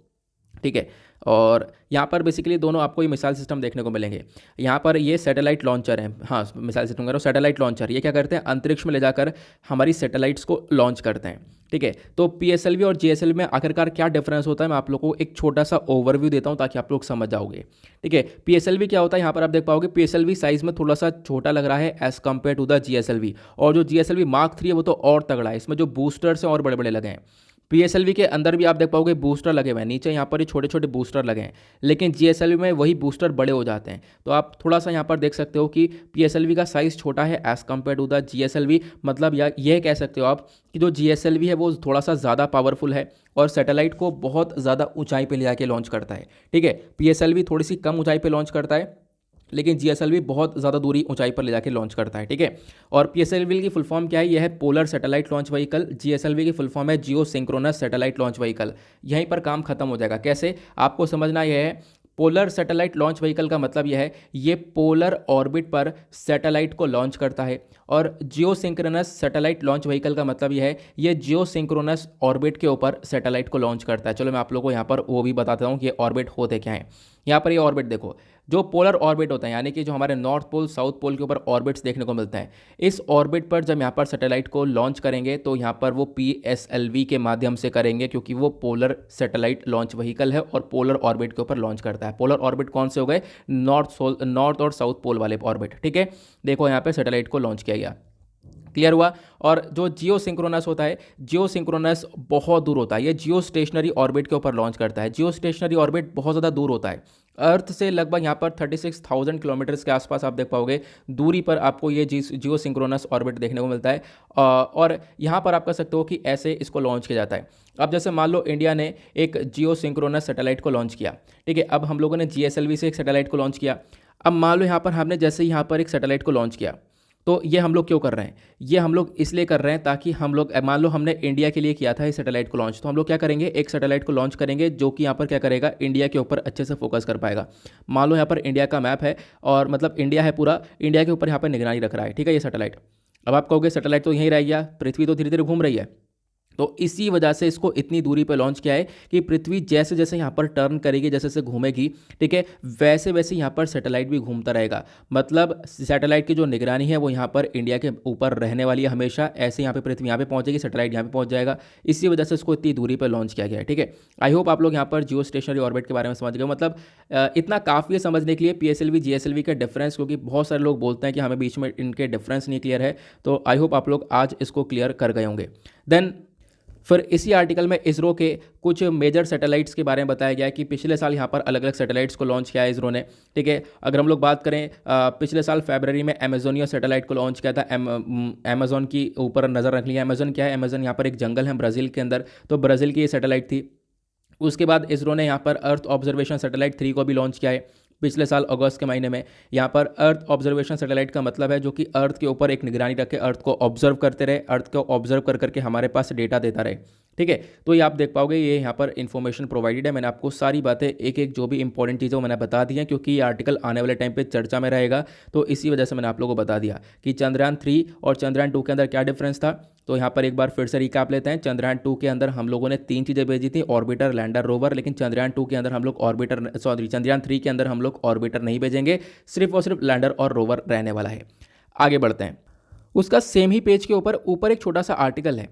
ठीक है। और यहाँ पर बेसिकली दोनों आपको ये मिसाइल सिस्टम देखने को मिलेंगे। यहाँ पर ये सैटेलाइट लॉन्चर है, हाँ मिसाइल सिस्टम कह रहा हूँ, सैटेलाइट लॉन्चर, ये क्या करते हैं अंतरिक्ष में ले जाकर हमारी सैटेलाइट्स को लॉन्च करते हैं, ठीक है। तो PSLV और GSLV में आखिरकार क्या डिफरेंस होता है, मैं आप लोगों को एक छोटा सा ओवरव्यू देता हूँ ताकि आप लोग समझ जाओगे, ठीक है। PSLV क्या होता है, यहाँ पर आप देख पाओगे PSLV साइज में थोड़ा सा छोटा लग रहा है as compared to the GSLV, और जो GSLV Mark 3 है वो तो और तगड़ा है, इसमें जो बूस्टर्स हैं और बड़े बड़े लगे हैं। PSLV के अंदर भी आप देख पाओगे बूस्टर लगे हुए हैं, नीचे यहाँ पर ये छोटे छोटे बूस्टर लगे हैं, लेकिन GSLV में वही बूस्टर बड़े हो जाते हैं। तो आप थोड़ा सा यहाँ पर देख सकते हो कि PSLV का साइज़ छोटा है as compared to the GSLV, मतलब यह कह सकते हो आप कि जो GSLV है वो थोड़ा सा ज़्यादा पावरफुल है और सैटेलाइट को बहुत ज़्यादा ऊंचाई पे ले जाके लॉन्च करता है, ठीक है। PSLV थोड़ी सी कम ऊंचाई पे लॉन्च करता है, लेकिन GSLV बहुत ज़्यादा दूरी ऊंचाई पर ले जाके लॉन्च करता है, ठीक है। और PSLV की फुल फॉर्म क्या है, यह है polar satellite launch vehicle. GSLV की फुल फॉर्म है जियो सिंक्रोनस सैटेलाइट लॉन्च व्हीकल। यहीं पर काम खत्म हो जाएगा। कैसे, आपको समझना यह है, पोलर सैटेलाइट लॉन्च व्हीकल का मतलब यह है ये पोलर ऑर्बिट पर सैटेलाइट को लॉन्च करता है, और जियो सिंक्रोनस सैटेलाइट लॉन्च व्हीकल का मतलब यह है ये जियो सिंक्रोनस ऑर्बिट के ऊपर सैटेलाइट को लॉन्च करता है। चलो मैं आप लोगों को यहाँ पर वो भी बताता हूँ कि ये ऑर्बिट होते क्या हैं। यहाँ पर ये ऑर्बिट देखो, जो पोलर ऑर्बिट होता है यानी कि जो हमारे नॉर्थ पोल साउथ पोल के ऊपर ऑर्बिट्स देखने को मिलते हैं, इस ऑर्बिट पर जब यहाँ पर सैटेलाइट को लॉन्च करेंगे तो यहाँ पर वो PSLV के माध्यम से करेंगे, क्योंकि वो पोलर सैटेलाइट लॉन्च व्हीकल है और पोलर ऑर्बिट के ऊपर लॉन्च करता है। पोलर ऑर्बिट कौन से हो गए, नॉर्थ और साउथ पोल वाले ऑर्बिट, ठीक है। देखो यहाँ पे सैटेलाइट को लॉन्च किया गया, क्लियर हुआ। और जो जियो सिंक्रोनस होता है, जियो सिंक्रोनस बहुत दूर होता है, ये जियो स्टेशनरी ऑर्बिट के ऊपर लॉन्च करता है। जियो स्टेशनरी ऑर्बिट बहुत ज़्यादा दूर होता है, अर्थ से लगभग यहाँ पर 36,000 किलोमीटर्स के आसपास आप देख पाओगे दूरी पर आपको ये जियो सिंक्रोनस ऑर्बिट देखने को मिलता है। और यहाँ पर आप कह सकते हो कि ऐसे इसको लॉन्च किया जाता है। अब जैसे मान लो इंडिया ने एक जियो सिंक्रोनस सैटेलाइट को लॉन्च किया, ठीक है। अब हम लोगों ने GSLV से एक सैटेलाइट को लॉन्च किया। अब मान लो यहाँ पर हमने जैसे यहाँ पर एक सैटेलाइट को लॉन्च किया, तो ये हम लोग क्यों कर रहे हैं, ये हम लोग इसलिए कर रहे हैं ताकि हम लोग, मान लो हमने इंडिया के लिए किया था इस सैटेलाइट को लॉन्च, तो हम लोग क्या करेंगे, एक सैटेलाइट को लॉन्च करेंगे जो कि यहाँ पर क्या करेगा, इंडिया के ऊपर अच्छे से फोकस कर पाएगा। मान लो यहाँ पर इंडिया का मैप है और मतलब इंडिया है पूरा, इंडिया के ऊपर यहाँ पर निगरानी रख रहा है, ठीक है, ये सैटेलाइट। अब आप कहोगे सैटेलाइट तो यहीं रह गया, पृथ्वी तो धीरे धीरे घूम रही है, तो इसी वजह से इसको इतनी दूरी पर लॉन्च किया है कि पृथ्वी जैसे जैसे यहाँ पर टर्न करेगी, जैसे जैसे घूमेगी, ठीक है, वैसे वैसे यहाँ पर सैटेलाइट भी घूमता रहेगा। मतलब सैटेलाइट की जो निगरानी है वो यहाँ पर इंडिया के ऊपर रहने वाली है हमेशा। ऐसे यहाँ पे पृथ्वी यहाँ पे पहुँचेगी, सैटेलाइट यहाँ पे पहुँच जाएगा, इसी वजह से इसको इतनी दूरी पर लॉन्च किया गया है, ठीक है। आई होप आप लोग यहाँ पर जियो स्टेशनरी ऑर्बिट के बारे में समझ गए। मतलब इतना काफ़ी है समझने के लिए PSLV GSLV का डिफरेंस, क्योंकि बहुत सारे लोग बोलते हैं कि हमें बीच में इनके डिफरेंस नहीं क्लियर है। तो आई होप आप लोग आज इसको क्लियर कर गए होंगे। देन फिर इसी आर्टिकल में इसरो के कुछ मेजर सैटेलाइट्स के बारे में बताया गया है कि पिछले साल यहाँ पर अलग अलग सैटेलाइट्स को लॉन्च किया है इसरो ने, ठीक है। अगर हम लोग बात करें पिछले साल फरवरी में अमेजोनिया सैटेलाइट को लॉन्च किया था। अमेजोन की ऊपर नज़र रख लिया। अमेजोन क्या है, अमेजोन यहाँ पर एक जंगल है ब्राज़ील के अंदर, तो ब्राज़ील की ये सैटेलाइट थी। उसके बाद इसरो ने यहाँ पर अर्थ ऑब्जर्वेशन सैटेलाइट 3 को भी लॉन्च किया है पिछले साल अगस्त के महीने में। यहाँ पर अर्थ ऑब्जर्वेशन सैटेलाइट का मतलब है जो कि अर्थ के ऊपर एक निगरानी रखे, अर्थ को ऑब्जर्व करते रहे, अर्थ को ऑब्जर्व कर करके हमारे पास डेटा देता रहे, ठीक है। तो ये आप देख पाओगे, ये यहाँ पर इन्फॉर्मेशन प्रोवाइडेड है। मैंने आपको सारी बातें एक एक जो भी इंपॉर्टेंट चीज़ें मैंने बता दी हैं, क्योंकि ये आर्टिकल आने वाले टाइम पे चर्चा में रहेगा, तो इसी वजह से मैंने आप लोगों को बता दिया कि चंद्रयान 3 और चंद्रयान 2 के अंदर क्या डिफरेंस था। तो यहाँ पर एक बार फिर से रिकैप लेते हैं। चंद्रयान 2 के अंदर हम लोगों ने 3 चीज़ें भेजी थी, ऑर्बिटर, लैंडर, रोवर। लेकिन चंद्रयान 2 के अंदर हम लोग चंद्रयान 3 के अंदर हम लोग ऑर्बिटर नहीं भेजेंगे, सिर्फ और सिर्फ लैंडर और रोवर रहने वाला है। आगे बढ़ते हैं। उसका सेम ही पेज के ऊपर एक छोटा सा आर्टिकल है।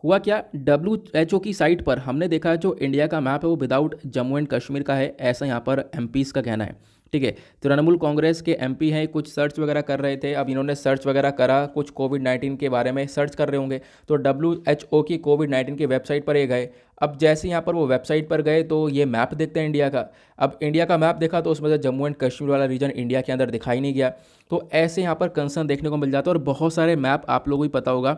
हुआ क्या, WHO की साइट पर हमने देखा जो इंडिया का मैप है वो विदाउट जम्मू एंड कश्मीर का है, ऐसा यहाँ पर MPs का कहना है। ठीक है। तृणमूल कांग्रेस के एमपी हैं, कुछ सर्च वगैरह कर रहे थे। अब इन्होंने सर्च वगैरह करा, कुछ कोविड-19 के बारे में सर्च कर रहे होंगे, तो WHO की कोविड-19 की वेबसाइट पर ये गए। अब जैसे यहाँ पर वो वेबसाइट पर गए तो ये मैप देखते हैं इंडिया का। अब इंडिया का मैप देखा तो उसमें से जम्मू एंड कश्मीर वाला रीजन इंडिया के अंदर दिखाई नहीं गया। तो ऐसे यहाँ पर कंसर्न देखने को मिल जाता है। और बहुत सारे मैप आप लोगों को भी पता होगा,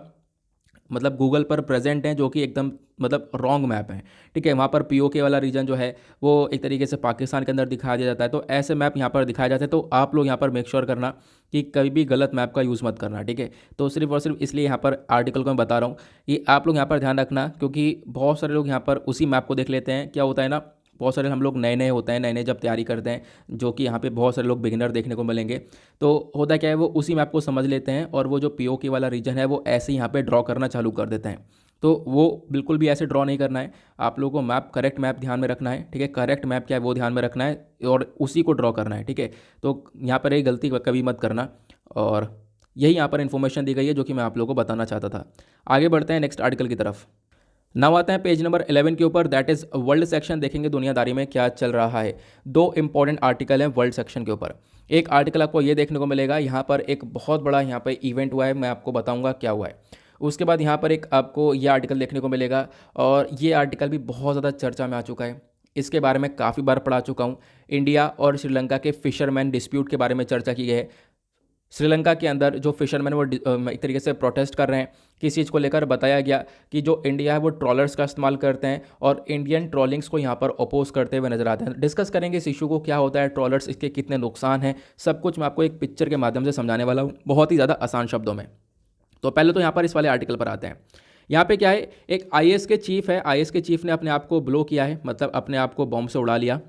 मतलब गूगल पर प्रेजेंट हैं, जो कि एकदम मतलब रॉन्ग मैप हैं। ठीक है, वहाँ पर POK वाला रीजन जो है वो एक तरीके से पाकिस्तान के अंदर दिखा दिया जाता है। तो ऐसे मैप यहाँ पर दिखाए जाते हैं। तो आप लोग यहाँ पर मेक श्योर करना कि कभी भी गलत मैप का यूज़ मत करना। ठीक है, तो सिर्फ और सिर्फ इसलिए यहाँ पर आर्टिकल को मैं बता रहा हूँ कि आप लोग यहाँ पर ध्यान रखना, क्योंकि बहुत सारे लोग यहाँ पर उसी मैप को देख लेते हैं। क्या होता है ना, बहुत सारे हम लोग नए नए होते हैं, नए नए जब तैयारी करते हैं, जो कि यहाँ पे बहुत सारे लोग बिगिनर देखने को मिलेंगे, तो होता क्या है, वो उसी मैप को समझ लेते हैं और वो जो POK वाला रीजन है वो ऐसे यहाँ पे ड्रॉ करना चालू कर देते हैं। तो वो बिल्कुल भी ऐसे ड्रॉ नहीं करना है। आप लोगों को मैप, करेक्ट मैप ध्यान में रखना है। ठीक है, करेक्ट मैप क्या है वो ध्यान में रखना है और उसी को ड्रॉ करना है। ठीक है, तो यहाँ पर ये गलती कभी मत करना। और यही यहाँ पर इन्फॉर्मेशन दी गई है जो कि मैं आप लोगों को बताना चाहता था। आगे बढ़ते हैं नेक्स्ट आर्टिकल की तरफ। नाउ आते हैं पेज नंबर 11 के ऊपर, दैट इज़ वर्ल्ड सेक्शन। देखेंगे दुनियादारी में क्या चल रहा है। दो इंपॉर्टेंट आर्टिकल हैं वर्ल्ड सेक्शन के ऊपर। एक आर्टिकल आपको ये देखने को मिलेगा, यहाँ पर एक बहुत बड़ा यहाँ पर इवेंट हुआ है, मैं आपको बताऊंगा क्या हुआ है। उसके बाद यहाँ पर एक आपको ये आर्टिकल देखने को मिलेगा, और ये आर्टिकल भी बहुत ज़्यादा चर्चा में आ चुका है। इसके बारे में काफ़ी बार पढ़ा चुका हूँ। इंडिया और श्रीलंका के फिशरमैन डिस्प्यूट के बारे में चर्चा की गई है। श्रीलंका के अंदर जो फिशरमैन वो एक तरीके से प्रोटेस्ट कर रहे हैं, किस चीज़ को लेकर बताया गया कि जो इंडिया है वो ट्रॉलर्स का इस्तेमाल करते हैं और इंडियन ट्रॉलिंग्स को यहाँ पर अपोज करते हुए नजर आते हैं। डिस्कस करेंगे इस इशू को, क्या होता है ट्रॉलर्स, इसके कितने नुकसान हैं, सब कुछ मैं आपको एक पिक्चर के माध्यम से समझाने वाला हूँ, बहुत ही ज़्यादा आसान शब्दों में। तो पहले तो यहाँ पर इस वाले आर्टिकल पर आते हैं। यहाँ पे क्या है, एक IAS के चीफ है, IAS के चीफ ने अपने आप को ब्लो किया है, मतलब अपने आप को बॉम्ब से उड़ा लिया,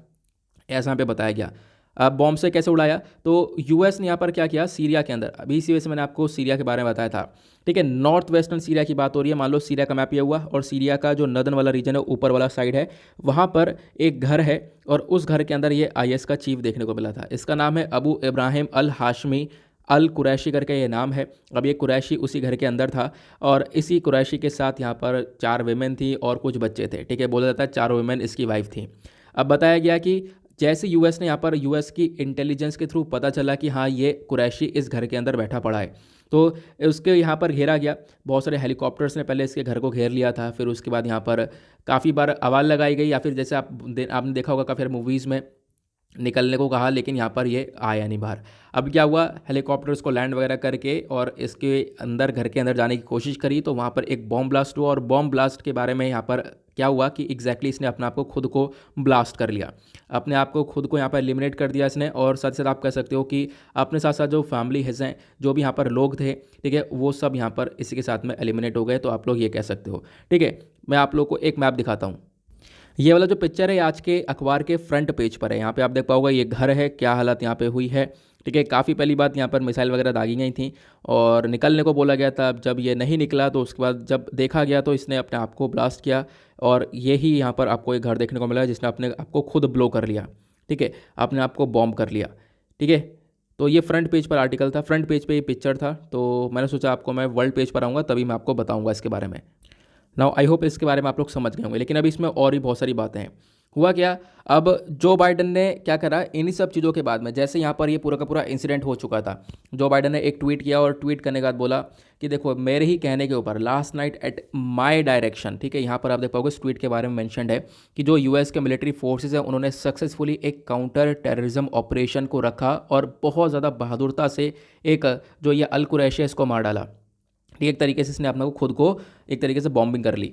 ऐसा यहाँ पे बताया गया। अब बॉम्ब से कैसे उड़ाया, तो US ने यहाँ पर क्या किया, सीरिया के अंदर, अभी इसी वजह से मैंने आपको सीरिया के बारे में बताया था। ठीक है, नॉर्थ वेस्टर्न सीरिया की बात हो रही है। मान लो सीरिया का मैप ये हुआ और सीरिया का जो नदन वाला रीजन है, ऊपर वाला साइड है, वहाँ पर एक घर है और उस घर के अंदर ये IS का चीफ देखने को मिला था। इसका नाम है अबू इब्राहिम अल हाशमी अल कुरैशी करके ये नाम है। अब ये कुरैशी उसी घर के अंदर था और इसी कुरैशी के साथ यहाँ पर 4 वीमेन थी और कुछ बच्चे थे। ठीक है, बोला जाता है 4 वीमेन इसकी वाइफ थी। अब बताया गया कि जैसे US ने यहाँ पर, US की इंटेलिजेंस के थ्रू पता चला कि हाँ ये कुरैशी इस घर के अंदर बैठा पड़ा है, तो उसके यहाँ पर घेरा गया। बहुत सारे हेलीकॉप्टर्स ने पहले इसके घर को घेर लिया था, फिर उसके बाद यहाँ पर काफ़ी बार आवाज़ लगाई गई, या फिर जैसे आपने देखा होगा काफ़ी मूवीज़ में निकलने को कहा, लेकिन यहाँ पर ये आया नहीं बाहर। अब क्या हुआ, हेलीकॉप्टर्स को लैंड वगैरह करके और इसके अंदर, घर के अंदर जाने की कोशिश करी, तो वहाँ पर एक बॉम्ब ब्लास्ट हुआ। और बॉम्ब ब्लास्ट के बारे में यहाँ पर क्या हुआ कि एग्जैक्टली इसने अपने आप को खुद को ब्लास्ट कर लिया, अपने आप को खुद को यहाँ पर एलिमिनेट कर दिया इसने। और साथ साथ आप कह सकते हो कि अपने साथ साथ जो फैमिली हिस्से हैं, जो भी यहाँ पर लोग थे, ठीक है, वो सब यहाँ पर इसी के साथ में एलिमिनेट हो गए, तो आप लोग ये कह सकते हो। ठीक है, मैं आप लोग को एक मैप दिखाता हूँ। ये वाला जो पिक्चर है आज के अखबार के फ्रंट पेज पर है। यहाँ पे आप देख पाओगे ये घर है, क्या हालत यहाँ पे हुई है। ठीक है, काफ़ी पहली बात यहाँ पर मिसाइल वगैरह दागी गई थी और निकलने को बोला गया था। अब जब ये नहीं निकला तो उसके बाद जब देखा गया तो इसने अपने आप को ब्लास्ट किया, और यही यहाँ पर आपको एक घर देखने को मिला जिसने अपने आप को खुद ब्लो कर लिया। ठीक है, अपने आप को बॉम्ब कर लिया। ठीक है, तो ये फ्रंट पेज पर आर्टिकल था, फ्रंट पेज पे ये पिक्चर था। तो मैंने सोचा आपको मैं वर्ल्ड पेज पर आऊँगा तभी मैं आपको बताऊँगा इसके बारे में। नाउ आई होप इसके बारे में आप लोग समझ गए होंगे, लेकिन अभी इसमें और भी बहुत सारी बातें हैं। हुआ क्या, अब जो बाइडन ने क्या करा, इन्हीं सब चीज़ों के बाद में, जैसे यहाँ पर ये पूरा का पूरा इंसिडेंट हो चुका था, जो बाइडन ने एक ट्वीट किया और ट्वीट करने के बाद बोला कि देखो मेरे ही कहने के ऊपर, last night at my direction. ठीक है, यहाँ पर आप देख पाओगे इस ट्वीट के बारे में मेंशन्ड है कि जो US के मिलिट्री फोर्सेज है उन्होंने सक्सेसफुली एक काउंटर टेररिज्म ऑपरेशन को रखा और बहुत ज़्यादा बहादुरता से एक जो ये अल कुरैशी है इसको मार डाला। एक तरीके से इसने अपने को खुद को एक तरीके से बॉम्बिंग कर ली।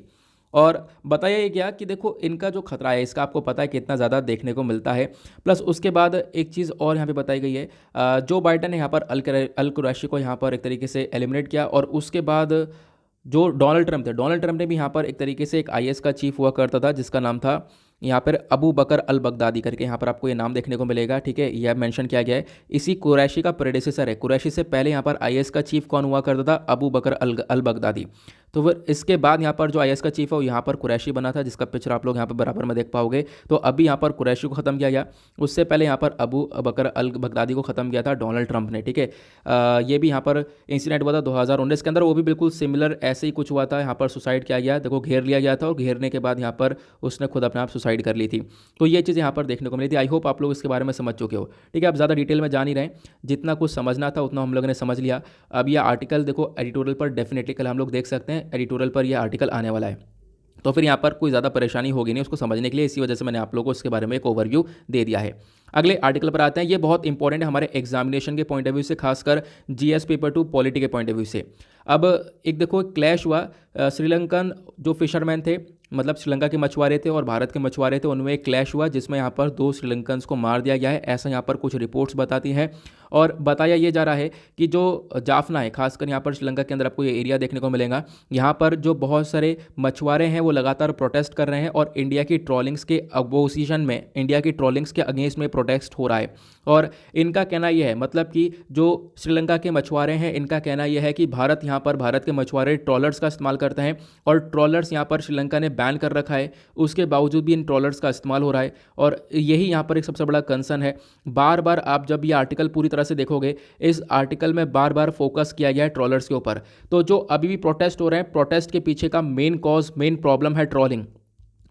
और बताया ये गया कि देखो इनका जो खतरा है इसका आपको पता है कितना ज़्यादा देखने को मिलता है। प्लस उसके बाद एक चीज़ और यहाँ पे बताई गई है, जो बाइडन ने यहाँ पर अल कुरैशी को यहाँ पर एक तरीके से एलिमिनेट किया। और उसके बाद जो डोनाल्ड ट्रंप थे, डोनाल्ड ट्रंप ने भी यहाँ पर एक तरीके से एक IS का चीफ हुआ करता था जिसका नाम था यहाँ पर अबू बकर अल बगदादी करके, यहाँ पर आपको ये नाम देखने को मिलेगा। ठीक है, यह मेंशन किया गया है, इसी कुरैशी का प्रेडेसेसर है। कुरैशी से पहले यहाँ पर IS का चीफ कौन हुआ करता था, अबू बकर अल बगदादी। तो फिर इसके बाद यहाँ पर जो आईएस का चीफ है वो यहाँ पर कुरैशी बना था, जिसका पिक्चर आप लोग यहाँ पर बराबर में देख पाओगे। तो अभी यहाँ पर कुरैशी को ख़त्म किया गया, उससे पहले यहाँ पर अबू बकर अल बगदादी को ख़त्म किया था डोनाल्ड ट्रंप ने, ठीक है। ये भी यहाँ पर इंसिडेंट हुआ था 2019 के अंदर, वो भी बिल्कुल सिमिलर ऐसे ही कुछ हुआ था। यहाँ पर सुसाइड किया गया, देखो घेर लिया गया था और घेरने के बाद यहाँ पर उसने खुद अपने आप सुसाइड कर ली थी। तो ये चीज़ यहाँ पर देखने को मिली थी। आई होप आप लोग इसके बारे में समझ चुके हो, ठीक है। आप ज़्यादा डिटेल में जा नहीं रहे, जितना कुछ समझना था उतना हम लोगों ने समझ लिया। अब यह आर्टिकल देखो एडिटोरियल पर डेफिनेटली कल हम लोग देख सकते हैं, एडिटोरियल पर यह आर्टिकल आने वाला है, तो फिर यहाँ पर कोई ज़्यादा परेशानी होगी नहीं उसको समझने के लिए। इसी वजह से मैंने आप लोगों को इसके बारे में एक ओवरव्यू दे दिया है। अगले आर्टिकल पर आते हैं। ये बहुत इंपॉर्टेंट है हमारे एग्जामिनेशन के पॉइंट ऑफ व्यू से, खासकर जीएस पेपर 2 पॉलिटी के पॉइंट ऑफ व्यू से। अब एक देखो एक क्लैश हुआ, श्रीलंकन जो फिशरमैन थे, मतलब श्रीलंका के मछुआरे थे और भारत के मछुआरे थे, उनमें एक क्लैश हुआ जिसमें यहाँ पर 2 श्रीलंकन्स को मार दिया गया है, ऐसा यहाँ पर कुछ रिपोर्ट्स बताती हैं। और बताया ये जा रहा है कि जो जाफना है, खासकर यहाँ पर श्रीलंका के अंदर आपको ये एरिया देखने को मिलेगा, यहाँ पर जो बहुत सारे मछुआरे हैं वो लगातार प्रोटेस्ट कर रहे हैं और इंडिया की ट्रॉलिंग्स के अपोजिशन में, इंडिया की ट्रॉलिंग्स के अगेंस्ट में प्रोटेस्ट हो रहा है। और इनका कहना यह है, मतलब कि जो श्रीलंका के मछुआरे हैं इनका कहना यह है कि भारत यहाँ पर, भारत के मछुआरे ट्रॉलर्स का इस्तेमाल करते हैं और ट्रॉलर्स यहाँ पर श्रीलंका ने बैन कर रखा है, उसके बावजूद भी इन ट्रॉलर्स का इस्तेमाल हो रहा है। और यही यहाँ पर एक सबसे बड़ा कंसर्न है। बार बार आप जब ये आर्टिकल पूरी तरह से देखोगे, इस आर्टिकल में बार बार फोकस किया गया है ट्रॉलर्स के ऊपर। तो जो अभी भी प्रोटेस्ट हो रहे हैं, प्रोटेस्ट के पीछे का मेन कॉज, मेन प्रॉब्लम है ट्रॉलिंग।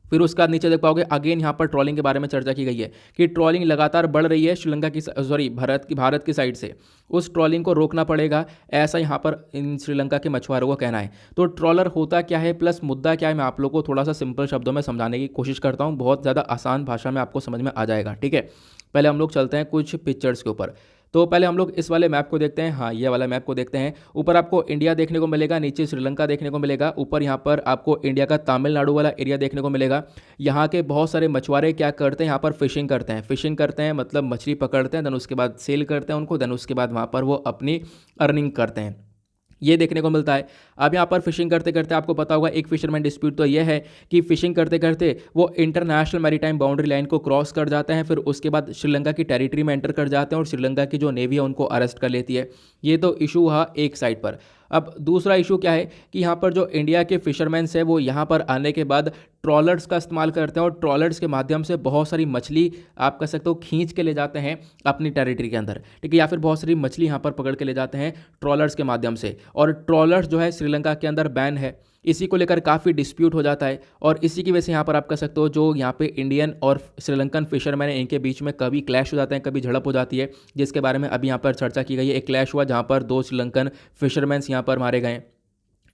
फिर उसके बाद नीचे देख पाओगे अगेन यहाँ पर ट्रॉलिंग के बारे में चर्चा की गई है कि ट्रॉलिंग लगातार बढ़ रही है श्रीलंका की, सॉरी भारत की साइड से, उस ट्रॉलिंग को रोकना पड़ेगा, ऐसा यहाँ पर इन श्रीलंका के मछुआरों का कहना है। तो ट्रॉलर होता क्या है प्लस मुद्दा क्या है, मैं आप लोगों को थोड़ा सा सिंपल शब्दों में समझाने की कोशिश करता हूँ, बहुत ज़्यादा आसान भाषा में आपको समझ में आ जाएगा, ठीक है। पहले हम लोग चलते हैं कुछ पिक्चर्स के ऊपर। तो पहले हम लोग इस वाले मैप को देखते हैं, हाँ ये वाला मैप को देखते हैं। ऊपर आपको इंडिया देखने को मिलेगा, नीचे श्रीलंका देखने को मिलेगा, ऊपर यहाँ पर आपको इंडिया का तमिलनाडु वाला एरिया देखने को मिलेगा। यहाँ के बहुत सारे मछुआरे क्या करते हैं, यहाँ पर फिशिंग करते हैं। फिशिंग करते हैं मतलब मछली पकड़ते हैं, देन उसके बाद सेल करते हैं उनको, देन उसके बाद वहाँ पर वो अपनी अर्निंग करते हैं, ये देखने को मिलता है। अब यहाँ पर फिशिंग करते करते आपको पता होगा एक फिशरमैन डिस्प्यूट तो ये है कि फिशिंग करते करते वो इंटरनेशनल मैरीटाइम बाउंड्री लाइन को क्रॉस कर जाते हैं, फिर उसके बाद श्रीलंका की टेरिटरी में एंटर कर जाते हैं और श्रीलंका की जो नेवी है उनको अरेस्ट कर लेती है। ये तो इशू हुआ एक साइड पर। अब दूसरा इशू क्या है कि यहाँ पर जो इंडिया के फिशरमैन्स है वो यहाँ पर आने के बाद ट्रॉलर्स का इस्तेमाल करते हैं और ट्रॉलर्स के माध्यम से बहुत सारी मछली आप कह सकते हो खींच के ले जाते हैं अपनी टेरिटरी के अंदर, ठीक है, या फिर बहुत सारी मछली यहाँ पर पकड़ के ले जाते हैं ट्रॉलर्स के माध्यम से। और ट्रॉलर्स जो है श्रीलंका के अंदर बैन है, इसी को लेकर काफ़ी डिस्प्यूट हो जाता है और इसी की वजह से यहाँ पर आप कह सकते हो जो यहाँ पे इंडियन और श्रीलंकन फिशरमैन है इनके बीच में कभी क्लैश हो जाते हैं, कभी झड़प हो जाती है, जिसके बारे में अभी यहाँ पर चर्चा की गई है। एक क्लैश हुआ जहाँ पर 2 श्रीलंकन फिशरमैन्स यहाँ पर मारे गए,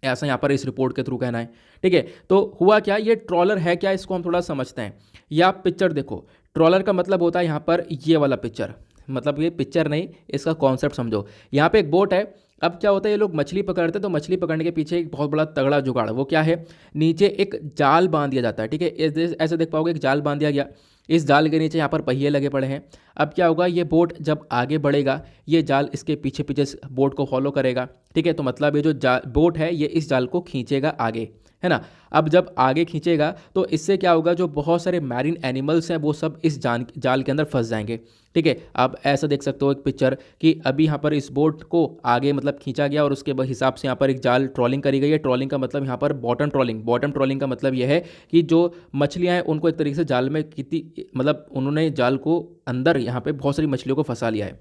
ऐसा यहाँ पर इस रिपोर्ट के थ्रू कहना है, ठीक है। तो हुआ क्या, ये ट्रॉलर है क्या, इसको हम थोड़ा समझते हैं। या आप पिक्चर देखो, ट्रॉलर का मतलब होता है यहाँ पर ये वाला पिक्चर, मतलब ये पिक्चर नहीं इसका कॉन्सेप्ट समझो। यहाँ पे एक बोट है, अब क्या होता है ये लोग मछली पकड़ते हैं तो मछली पकड़ने के पीछे एक बहुत बड़ा तगड़ा जुगाड़, वो क्या है, नीचे एक जाल बांध दिया जाता है, ठीक है। ऐसे देख पाओगे एक जाल बांध दिया गया, इस जाल के नीचे यहाँ पर पहिए लगे पड़े हैं। अब क्या होगा, ये बोट जब आगे बढ़ेगा ये जाल इसके पीछे पीछे बोट को फॉलो करेगा, ठीक है। तो मतलब ये जो बोट है ये इस जाल को खींचेगा आगे, है ना। अब जब आगे खींचेगा तो इससे क्या होगा, जो बहुत सारे मैरीन एनिमल्स हैं वो सब इस जाल के अंदर फंस जाएंगे, ठीक है। आप ऐसा देख सकते हो एक पिक्चर कि अभी यहाँ पर इस बोट को आगे मतलब खींचा गया और उसके हिसाब से यहाँ पर एक जाल ट्रॉलिंग करी गई है। ट्रॉलिंग का मतलब यहाँ पर बॉटम ट्रॉलिंग का मतलब यह है कि जो मछलियाँ हैं उनको एक तरीके से जाल में कितनी, मतलब उन्होंने जाल को अंदर यहाँ पे बहुत सारी मछलियों को फंसा लिया है।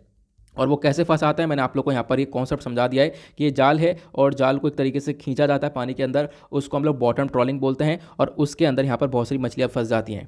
और वो कैसे फंसाता है मैंने आप लोग को यहाँ पर ये कॉन्सेप्ट समझा दिया है कि ये जाल है और जाल को एक तरीके से खींचा जाता है पानी के अंदर, उसको हम लोग बॉटम ट्रॉलिंग बोलते हैं और उसके अंदर यहाँ पर बहुत सारी मछलियाँ फंस जाती हैं।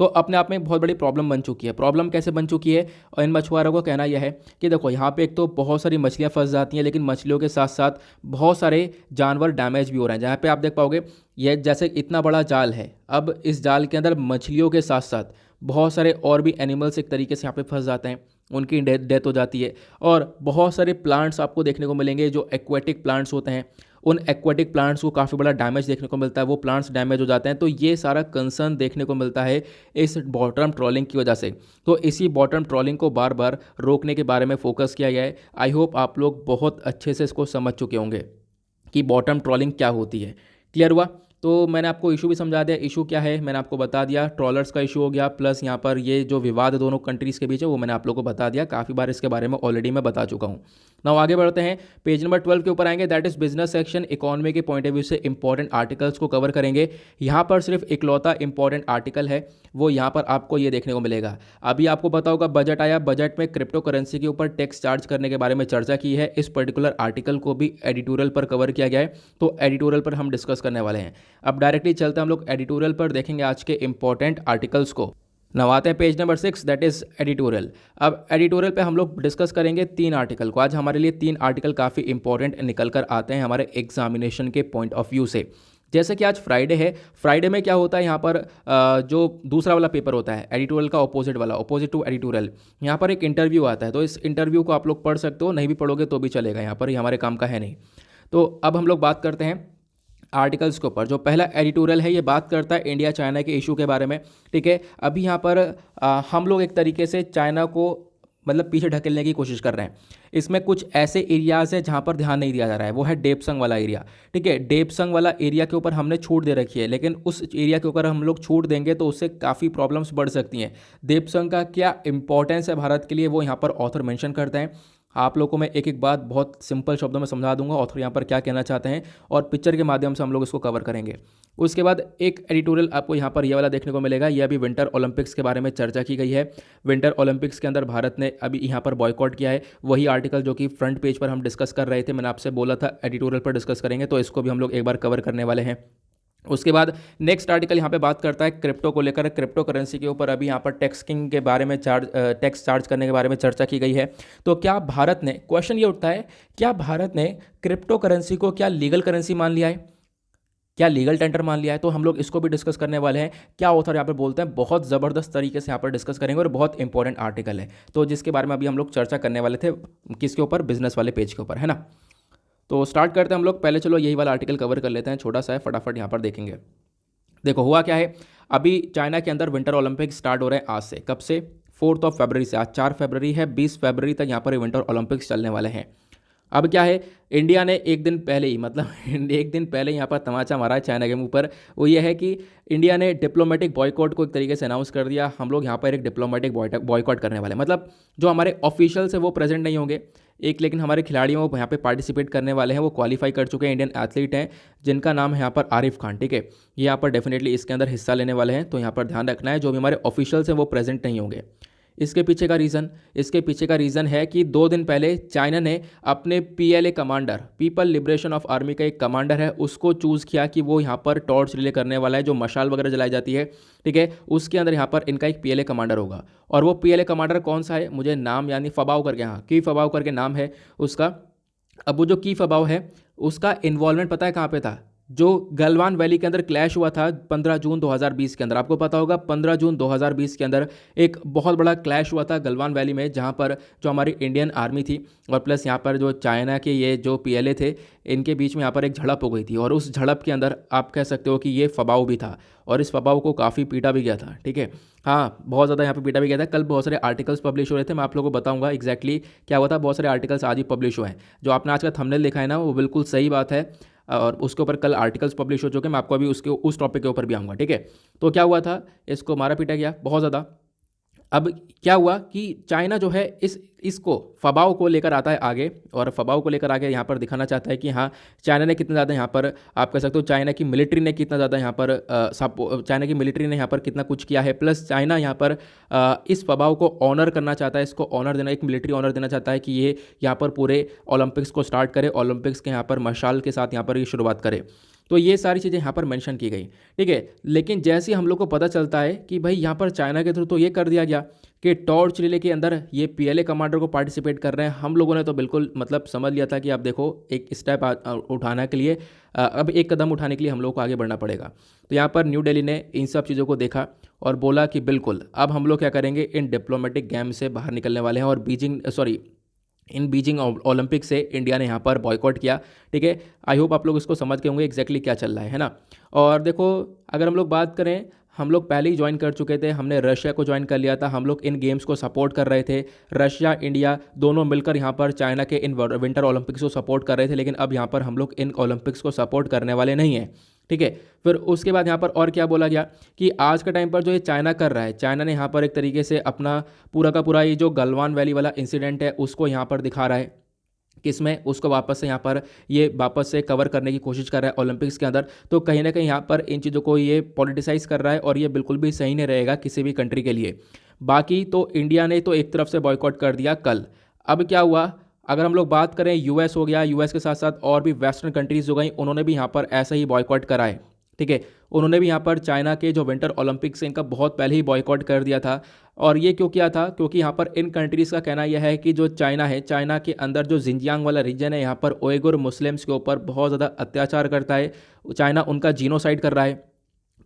तो अपने आप में एक बहुत बड़ी प्रॉब्लम बन चुकी है। प्रॉब्लम कैसे बन चुकी है, और इन मछुआरों को कहना यह है कि देखो यहाँ पे एक तो बहुत सारी मछलियाँ फंस जाती हैं, लेकिन मछलियों के साथ साथ बहुत सारे जानवर डैमेज भी हो रहे हैं। जहाँ पे आप देख पाओगे ये जैसे इतना बड़ा जाल है, अब इस जाल के अंदर मछलियों के साथ साथ बहुत सारे और भी एनिमल्स एक तरीके से यहाँ पे फंस जाते हैं, उनकी डेथ हो जाती है। और बहुत सारे प्लांट्स आपको देखने को मिलेंगे जो एक्वेटिक प्लांट्स होते हैं, उन एक्वेटिक प्लांट्स को काफ़ी बड़ा डैमेज देखने को मिलता है, वो प्लांट्स डैमेज हो जाते हैं। तो ये सारा कंसर्न देखने को मिलता है इस बॉटम ट्रॉलिंग की वजह से। तो इसी बॉटम ट्रॉलिंग को बार बार रोकने के बारे में फोकस किया गया है। आई होप आप लोग बहुत अच्छे से इसको समझ चुके होंगे कि बॉटम ट्रॉलिंग क्या होती है। क्लियर हुआ? तो मैंने आपको इशू भी समझा दिया, इशू क्या है मैंने आपको बता दिया, ट्रॉलर्स का इशू हो गया, प्लस यहाँ पर ये जो विवाद दोनों कंट्रीज़ के बीच है वो मैंने आप लोगों को बता दिया, काफ़ी बार इसके बारे में ऑलरेडी मैं बता चुका हूँ। नाउ आगे बढ़ते हैं, पेज नंबर 12 के ऊपर आएंगे, that is business section. Economy के पॉइंट ऑफ व्यू से इंपॉर्टेंट आर्टिकल्स को कवर करेंगे। यहाँ पर सिर्फ इकलौता इंपॉर्टेंट आर्टिकल है, वो यहाँ पर आपको ये देखने को मिलेगा। अभी आपको पता होगा बजट आया, बजट में क्रिप्टो करेंसी के ऊपर टैक्स चार्ज करने के बारे में चर्चा की है। इस पर्टिकुलर आर्टिकल को भी एडिटोरियल पर कवर किया गया है, तो एडिटोरियल पर हम डिस्कस करने वाले हैं। अब डायरेक्टली चलते हैं हम लोग एडिटोरियल पर, देखेंगे आज के इंपॉर्टेंट आर्टिकल्स को। नव आते हैं page number 6, that is editorial. अब एडिटोरियल पे हम लोग डिस्कस करेंगे 3 आर्टिकल को। आज हमारे लिए 3 आर्टिकल काफ़ी इंपॉर्टेंट निकल कर आते हैं हमारे एग्जामिनेशन के पॉइंट ऑफ व्यू से। जैसे कि आज फ्राइडे है, फ्राइडे में क्या होता है यहाँ पर जो दूसरा वाला पेपर होता है एडिटोरियल का ऑपोजिट वाला, ऑपोजिट टू एडिटोरियल, यहाँ पर एक इंटरव्यू आता है। तो इस इंटरव्यू को आप लोग पढ़ सकते हो, नहीं भी पढ़ोगे तो भी चलेगा, यहाँ पर ये हमारे काम का है नहीं। तो अब हम लोग बात करते हैं आर्टिकल्स के ऊपर। जो पहला एडिटोरियल है ये बात करता है इंडिया चाइना के इशू के बारे में, ठीक है। अभी यहाँ पर हम लोग एक तरीके से चाइना को मतलब पीछे ढकेलने की कोशिश कर रहे हैं। इसमें कुछ ऐसे एरियाज़ है जहाँ पर ध्यान नहीं दिया जा रहा है, वो है डेपसंग वाला एरिया, ठीक है। डेपसंग वाला एरिया के ऊपर हमने छूट दे रखी है, लेकिन उस एरिया के ऊपर हम लोग छूट देंगे तो उससे काफ़ी प्रॉब्लम्स बढ़ सकती हैं। डेपसंग का क्या इंपॉर्टेंस है भारत के लिए, वो यहाँ पर ऑथर मेंशन करते हैं। आप लोगों को मैं एक एक बात बहुत सिंपल शब्दों में समझा दूंगा ऑथर यहाँ पर क्या कहना चाहते हैं, और पिक्चर के माध्यम से हम लोग इसको कवर करेंगे। उसके बाद एक एडिटोरियल आपको यहाँ पर ये वाला देखने को मिलेगा, ये अभी विंटर ओलंपिक्स के बारे में चर्चा की गई है। विंटर ओलंपिक्स के अंदर भारत ने अभी यहाँ पर बॉयकॉट किया है, वही आर्टिकल जो कि फ्रंट पेज पर हम डिस्कस कर रहे थे। मैंने आपसे बोला था एडिटोरियल पर डिस्कस करेंगे, तो इसको भी हम लोग एक बार कवर करने वाले हैं। उसके बाद नेक्स्ट आर्टिकल यहाँ पे बात करता है क्रिप्टो को लेकर, क्रिप्टो करेंसी के ऊपर अभी यहाँ पर टैक्सिंग के बारे में टैक्स चार्ज करने के बारे में चर्चा की गई है। तो क्या भारत ने, क्वेश्चन ये उठता है, क्या भारत ने क्रिप्टो करेंसी को क्या लीगल करेंसी मान लिया है, क्या लीगल टेंडर मान लिया है? तो हम लोग इसको भी डिस्कस करने वाले हैं। क्या ऑथर यहाँ पर बोलते हैं, बहुत ज़बरदस्त तरीके से यहाँ पर डिस्कस करेंगे और बहुत इंपॉर्टेंट आर्टिकल है, तो जिसके बारे में अभी हम लोग चर्चा करने वाले थे, किसके ऊपर, बिजनेस वाले पेज के ऊपर, है ना। तो स्टार्ट करते हैं हम लोग। पहले चलो यही वाला आर्टिकल कवर कर लेते हैं, छोटा सा है, फटाफट यहाँ पर देखेंगे। देखो हुआ क्या है, अभी चाइना के अंदर विंटर ओलंपिक स्टार्ट हो रहे हैं आज से। कब से? 4 फरवरी से। आज 4 फरवरी है, 20 फरवरी तक यहाँ पर विंटर ओलंपिक्स चलने वाले हैं। अब क्या है, इंडिया ने एक दिन पहले ही, मतलब एक दिन पहले यहाँ पर तमाचा मारा है चाइना के मुंह पर। वो ये है कि इंडिया ने डिप्लोमेटिक बॉयकॉट को एक तरीके से अनाउंस कर दिया। हम लोग यहाँ पर एक डिप्लोमेटिक बॉयकॉट करने वाले, मतलब जो हमारे ऑफिशियल्स है वो प्रेजेंट नहीं होंगे, एक लेकिन हमारे खिलाड़ियों वो यहाँ पे पार्टिसिपेट करने वाले हैं, वो क्वालिफाई कर चुके हैं, इंडियन एथलीट हैं, जिनका नाम है यहाँ पर आरिफ खान, ठीक है। ये यहाँ पर डेफिनेटली इसके अंदर हिस्सा लेने वाले हैं, तो यहाँ पर ध्यान रखना है, जो भी हमारे ऑफिशियल्स हैं वो प्रेजेंट नहीं होंगे। इसके पीछे का रीज़न है कि 2 दिन पहले चाइना ने अपने PLA commander, people liberation of army का एक कमांडर है, उसको चूज़ किया कि वो यहाँ पर टॉर्च रिले करने वाला है, जो मशाल वगैरह जलाई जाती है, ठीक है, उसके अंदर यहाँ पर इनका एक PLA कमांडर होगा। और वो PLA कमांडर कौन सा है, मुझे नाम यानी फबाओ करके, हाँ की फबाओ करके नाम है उसका। अब वो जो की फबाओ है उसका इन्वॉल्वमेंट पता है कहाँ पे था? जो गलवान वैली के अंदर क्लैश हुआ था 15 जून 2020 के अंदर, आपको पता होगा 15 जून 2020 के अंदर एक बहुत बड़ा क्लैश हुआ था गलवान वैली में, जहां पर जो हमारी इंडियन आर्मी थी और प्लस यहाँ पर जो चाइना के ये जो PLA थे, इनके बीच में यहाँ पर एक झड़प हो गई थी। और उस झड़प के अंदर आप कह सकते हो कि ये फबाओ भी था, और इस फबाओ को काफ़ी पीटा भी गया था, ठीक है। हाँ, बहुत ज़्यादा यहाँ पे पीटा भी गया था। कल बहुत सारे आर्टिकल्स पब्लिश हो रहे थे, मैं आप लोगों को बताऊंगा एग्जैक्टली क्या हुआ था। बहुत सारे आर्टिकल्स आज ही पब्लिश हुए हैं। जो आपने आज का थंबनेल देखा है ना, वो बिल्कुल सही बात है, और उसके ऊपर कल आर्टिकल्स पब्लिश हो चुके हैं। मैं आपको अभी उस टॉपिक के ऊपर भी आऊँगा, ठीक है। तो क्या हुआ था, इसको मारा पीटा गया बहुत ज़्यादा। अब क्या हुआ कि चाइना जो है इसको फबाओ को लेकर आता है आगे, और फबाओ को लेकर आगे यहाँ पर दिखाना चाहता है कि हाँ चाइना ने कितना ज़्यादा यहाँ पर, आप कह सकते हो चाइना की मिलिट्री ने कितना ज़्यादा यहाँ पर चाइना की मिलिट्री ने यहाँ पर कितना कुछ किया है, प्लस चाइना यहाँ पर इस फबाओ को ऑनर करना चाहता है, इसको ऑनर देना, एक मिलिट्री ऑनर देना चाहता है कि ये यहाँ पर पूरे ओलंपिक्स को स्टार्ट करे, ओलंपिक्स के यहाँ पर मशाल के साथ यहाँ पर ये शुरुआत करे। तो ये सारी चीज़ें यहाँ पर मेंशन की गई, ठीक है। लेकिन जैसे ही हम लोग को पता चलता है कि भाई यहाँ पर चाइना के थ्रू तो ये कर दिया गया कि टॉर्च रिले के अंदर ये PLA कमांडर को पार्टिसिपेट कर रहे हैं, हम लोगों ने तो बिल्कुल मतलब समझ लिया था कि आप देखो एक स्टेप उठाने के लिए, अब एक कदम उठाने के लिए हम लोग को आगे बढ़ना पड़ेगा। तो यहाँ पर न्यू दिल्ली ने इन सब चीज़ों को देखा और बोला कि बिल्कुल अब हम लोग क्या करेंगे, इन डिप्लोमेटिक गेम से बाहर निकलने वाले हैं, और इन बीजिंग ओलंपिक से इंडिया ने यहाँ पर बॉयकॉट किया, ठीक है। आई होप आप लोग इसको समझ के होंगे एग्जैक्टली क्या चल रहा है ना। और देखो अगर हम लोग बात करें, हम लोग पहले ही ज्वाइन कर चुके थे, हमने रशिया को ज्वाइन कर लिया था, हम लोग इन गेम्स को सपोर्ट कर रहे थे, रशिया इंडिया दोनों मिलकर यहाँ पर चाइना के इन विंटर ओलंपिक्स को सपोर्ट कर रहे थे। लेकिन अब यहाँ पर हम लोग इन ओलंपिक्स को सपोर्ट करने वाले नहीं हैं, ठीक है। फिर उसके बाद यहाँ पर और क्या बोला गया कि आज के टाइम पर जो ये चाइना कर रहा है, चाइना ने यहाँ पर एक तरीके से अपना पूरा का पूरा ये जो गलवान वैली वाला इंसिडेंट है उसको यहाँ पर दिखा रहा है, किसमें उसको वापस से यहाँ पर ये वापस से कवर करने की कोशिश कर रहा है ओलंपिक्स के अंदर। तो कहीं ना कहीं यहाँ पर इन चीज़ों को ये पॉलिटिसाइज कर रहा है और ये बिल्कुल भी सही नहीं रहेगा किसी भी कंट्री के लिए। बाकी तो इंडिया ने तो एक तरफ से बॉयकॉट कर दिया कल। अब क्या हुआ, अगर हम लोग बात करें यूएस हो गया, यूएस के साथ साथ और भी वेस्टर्न कंट्रीज़ हो गई, उन्होंने भी यहाँ पर ऐसा ही बॉयकॉट करा है। ठीक है, उन्होंने भी यहाँ पर चाइना के जो विंटर ओलंपिक्स हैं इनका बहुत पहले ही बॉयकॉट कर दिया था। और ये क्यों किया था, क्योंकि यहाँ पर इन कंट्रीज़ का कहना यह है कि जो चाइना है, चाइना के अंदर जो जिंजियांग वाला रीजन है, यहाँ पर उइगुर मुस्लिम्स के ऊपर बहुत ज़्यादा अत्याचार करता है, चाइना उनका जीनोसाइड कर रहा है।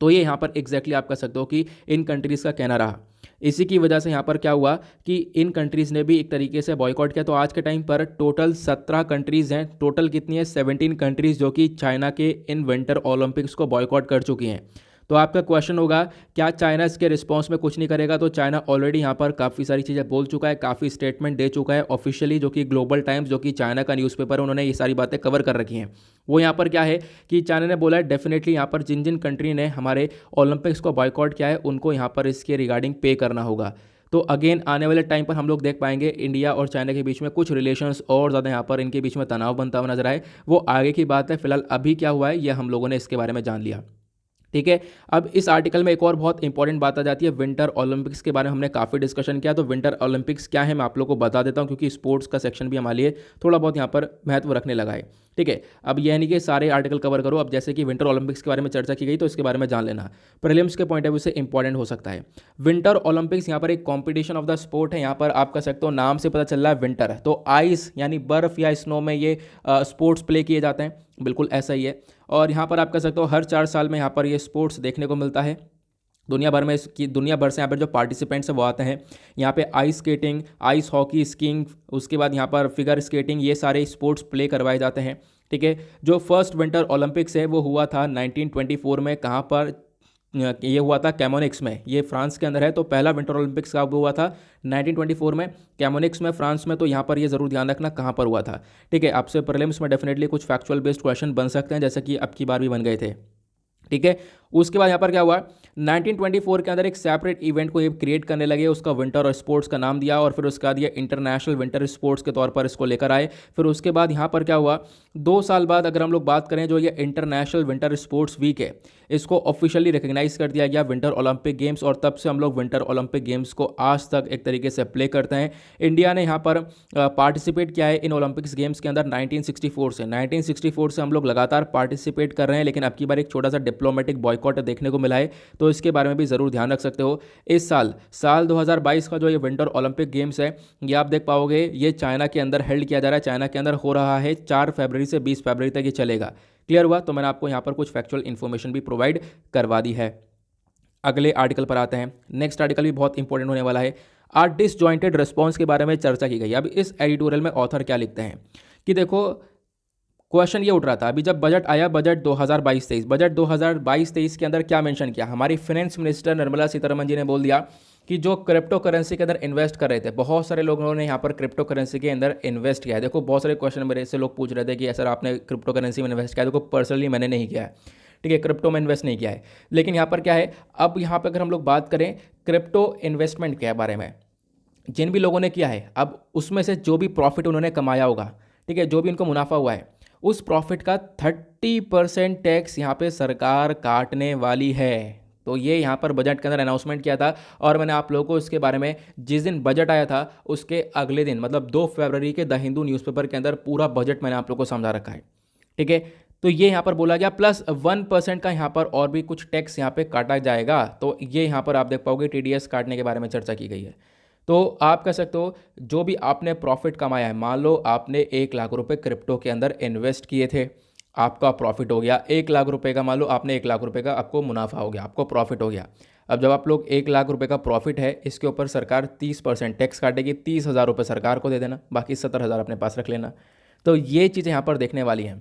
तो ये यहाँ पर एग्जैक्टली आप कह सकते हो कि इन कंट्रीज़ का कहना रहा। इसी की वजह से यहाँ पर क्या हुआ कि इन कंट्रीज़ ने भी एक तरीके से बॉयकॉट किया। तो आज के टाइम पर टोटल 17 कंट्रीज़ हैं, टोटल कितनी है 17 कंट्रीज़ जो कि चाइना के इन विंटर ओलंपिक्स को बॉयकॉट कर चुकी हैं। तो आपका क्वेश्चन होगा क्या चाइना इसके रिस्पॉन्स में कुछ नहीं करेगा? तो चाइना ऑलरेडी यहाँ पर काफ़ी सारी चीज़ें बोल चुका है, काफ़ी स्टेटमेंट दे चुका है ऑफिशियली, जो कि ग्लोबल टाइम्स जो कि चाइना का न्यूज़पेपर है उन्होंने ये सारी बातें कवर कर रखी हैं। वो यहाँ पर क्या है कि चाइना ने बोला है डेफिनेटली यहाँ पर जिन जिन कंट्री ने हमारे ओलंपिक्स को बॉयकॉट किया है उनको यहाँ पर इसके रिगार्डिंग पे करना होगा। तो अगेन आने वाले टाइम पर हम लोग देख पाएंगे इंडिया और चाइना के बीच में कुछ रिलेशंस और ज़्यादा यहाँ पर इनके बीच में तनाव बनता हुआ नजर आए। वो आगे की बात है, फिलहाल अभी क्या हुआ है ये हम लोगों ने इसके बारे में जान लिया। ठीक है, अब इस आर्टिकल में एक और बहुत इंपॉर्टेंट बात आ जाती है, विंटर ओलंपिक्स के बारे में हमने काफ़ी डिस्कशन किया। तो विंटर ओलंपिक्स क्या है मैं आप लोगों को बता देता हूं, क्योंकि स्पोर्ट्स का सेक्शन भी हमारे लिए थोड़ा बहुत यहाँ पर महत्व रखने लगा है। ठीक है, अब यह नहीं कि सारे आर्टिकल कवर करो, अब जैसे कि विंटर ओलंपिक्स के बारे में चर्चा की गई तो इसके बारे में जान लेना, प्रीलिम्स के पॉइंट ऑफ व्यू से इंपॉर्टेंट हो सकता है। विंटर ओलंपिक्स यहाँ पर एक कॉम्पिटिशन ऑफ द स्पोर्ट है। यहाँ पर आप कह सकते हो नाम से पता चल रहा है विंटर है, तो आइस यानी बर्फ या स्नो में ये स्पोर्ट्स प्ले किए जाते हैं, बिल्कुल ऐसा ही है। और यहाँ पर आप कह सकते हो हर 4 साल में यहाँ पर ये स्पोर्ट्स देखने को मिलता है। दुनिया भर में इसकी दुनिया भर से यहाँ पर जो पार्टिसिपेंट्स हैं वो आते हैं। यहाँ पे ice skating, ice hockey, skiing, उसके बाद यहाँ पर फिगर स्केटिंग, ये सारे स्पोर्ट्स प्ले करवाए जाते हैं। ठीक है, जो फर्स्ट विंटर ओलंपिक्स है वो हुआ था 1924 में। कहाँ पर ये हुआ था? कैमोनिक्स में, ये फ्रांस के अंदर है। तो पहला विंटर ओलंपिक्स कब हुआ था? 1924 में, कैमोनिक्स में, फ्रांस में। तो यहाँ पर ये जरूर ध्यान रखना कहाँ पर हुआ था। ठीक है, आपसे प्रीलिम्स में डेफिनेटली कुछ फैक्चुअल बेस्ड क्वेश्चन बन सकते हैं, जैसे कि अब की बार भी बन गए थे। ठीक है, उसके बाद यहाँ पर क्या हुआ, 1924 के अंदर एक सेपरेट इवेंट को ये क्रिएट करने लगे, उसका विंटर और स्पोर्ट्स का नाम दिया, और फिर उसके बाद ये इंटरनेशनल विंटर स्पोर्ट्स के तौर पर इसको लेकर आए। फिर उसके बाद यहाँ पर क्या हुआ, 2 साल बाद अगर हम लोग बात करें, जो ये इंटरनेशनल विंटर स्पोर्ट्स वीक है इसको ऑफिशियली रिकग्नाइज कर दिया गया विंटर ओलंपिक गेम्स, और तब से हम लोग विंटर ओलंपिक गेम्स को आज तक एक तरीके से प्ले करते हैं। इंडिया ने यहाँ पर पार्टिसिपेट किया है इन ओलंपिक्स गेम्स के अंदर 1964 से हम लोग लगातार पार्टिसिपेट कर रहे हैं, लेकिन अब की बार एक छोटा सा डिप्लोमेटिक बॉयकॉट देखने को मिला है, तो इसके बारे में भी ज़रूर ध्यान रख सकते हो। इस साल 2022 का जो ये विंटर ओलंपिक गेम्स है ये आप देख पाओगे ये चाइना के अंदर हेल्ड किया जा रहा है, चाइना के अंदर हो रहा है। 4 फरवरी से 20 फरवरी तक ये चलेगा। क्लियर हुआ? तो मैंने आपको यहाँ पर कुछ फैक्चुअल इन्फॉर्मेशन भी प्रोवाइड करवा दी है। अगले आर्टिकल पर आते हैं। नेक्स्ट आर्टिकल भी बहुत इंपॉर्टेंट होने वाला है। डिसजॉइंटेड रिस्पॉन्स के बारे में चर्चा की गई। अब इस एडिटोरियल में ऑथर क्या लिखते हैं कि देखो, क्वेश्चन ये उठ रहा था अभी जब बजट आया, बजट 2022-23, बजट 2022-23 के अंदर क्या मेंशन किया, हमारी फाइनेंस मिनिस्टर निर्मला सीतारमण जी ने बोल दिया कि जो क्रिप्टो करेंसी के अंदर इन्वेस्ट कर रहे थे, बहुत सारे लोगों ने यहाँ पर क्रिप्टो करेंसी के अंदर इन्वेस्ट किया है। देखो बहुत सारे क्वेश्चन मेरे से लोग पूछ रहे थे कि सर आपने क्रिप्टो करेंसी में इन्वेस्ट किया है। देखो पर्सनली मैंने नहीं किया है, ठीक है, क्रिप्टो में इन्वेस्ट नहीं किया है। लेकिन यहाँ पर क्या है, अब यहाँ पर अगर हम लोग बात करें क्रिप्टो इन्वेस्टमेंट के बारे में, जिन भी लोगों ने किया है, अब उसमें से जो भी प्रॉफिट उन्होंने कमाया होगा, ठीक है, जो भी उनको मुनाफा हुआ है, उस प्रॉफिट का 30% टैक्स यहाँ पे सरकार काटने वाली है। तो ये यहाँ पर बजट के अंदर अनाउंसमेंट किया था, और मैंने आप लोगों को इसके बारे में जिस दिन बजट आया था उसके अगले दिन मतलब 2 फरवरी के द हिंदू न्यूज़पेपर के अंदर पूरा बजट मैंने आप लोगों को समझा रखा है। ठीक है, तो ये यहाँ पर बोला गया प्लस 1% का यहाँ पर और भी कुछ टैक्स यहाँ पे काटा जाएगा। तो ये यहाँ पर आप देख पाओगे TDS काटने के बारे में चर्चा की गई है। तो आप कह सकते हो जो भी आपने प्रॉफिट कमाया है, मान लो आपने 1 लाख रुपए क्रिप्टो के अंदर इन्वेस्ट किए थे, आपका प्रॉफिट हो गया 1 लाख रुपए का, मान लो आपने 1 लाख रुपए का आपको मुनाफा हो गया, आपको प्रॉफिट हो गया। अब जब आप लोग 1 लाख रुपए का प्रॉफिट है, इसके ऊपर सरकार 30% टैक्स काटेगी, 30,000 रुपये सरकार को दे देना, बाकी 70,000 अपने पास रख लेना। तो ये चीज़ें यहाँ पर देखने वाली हैं।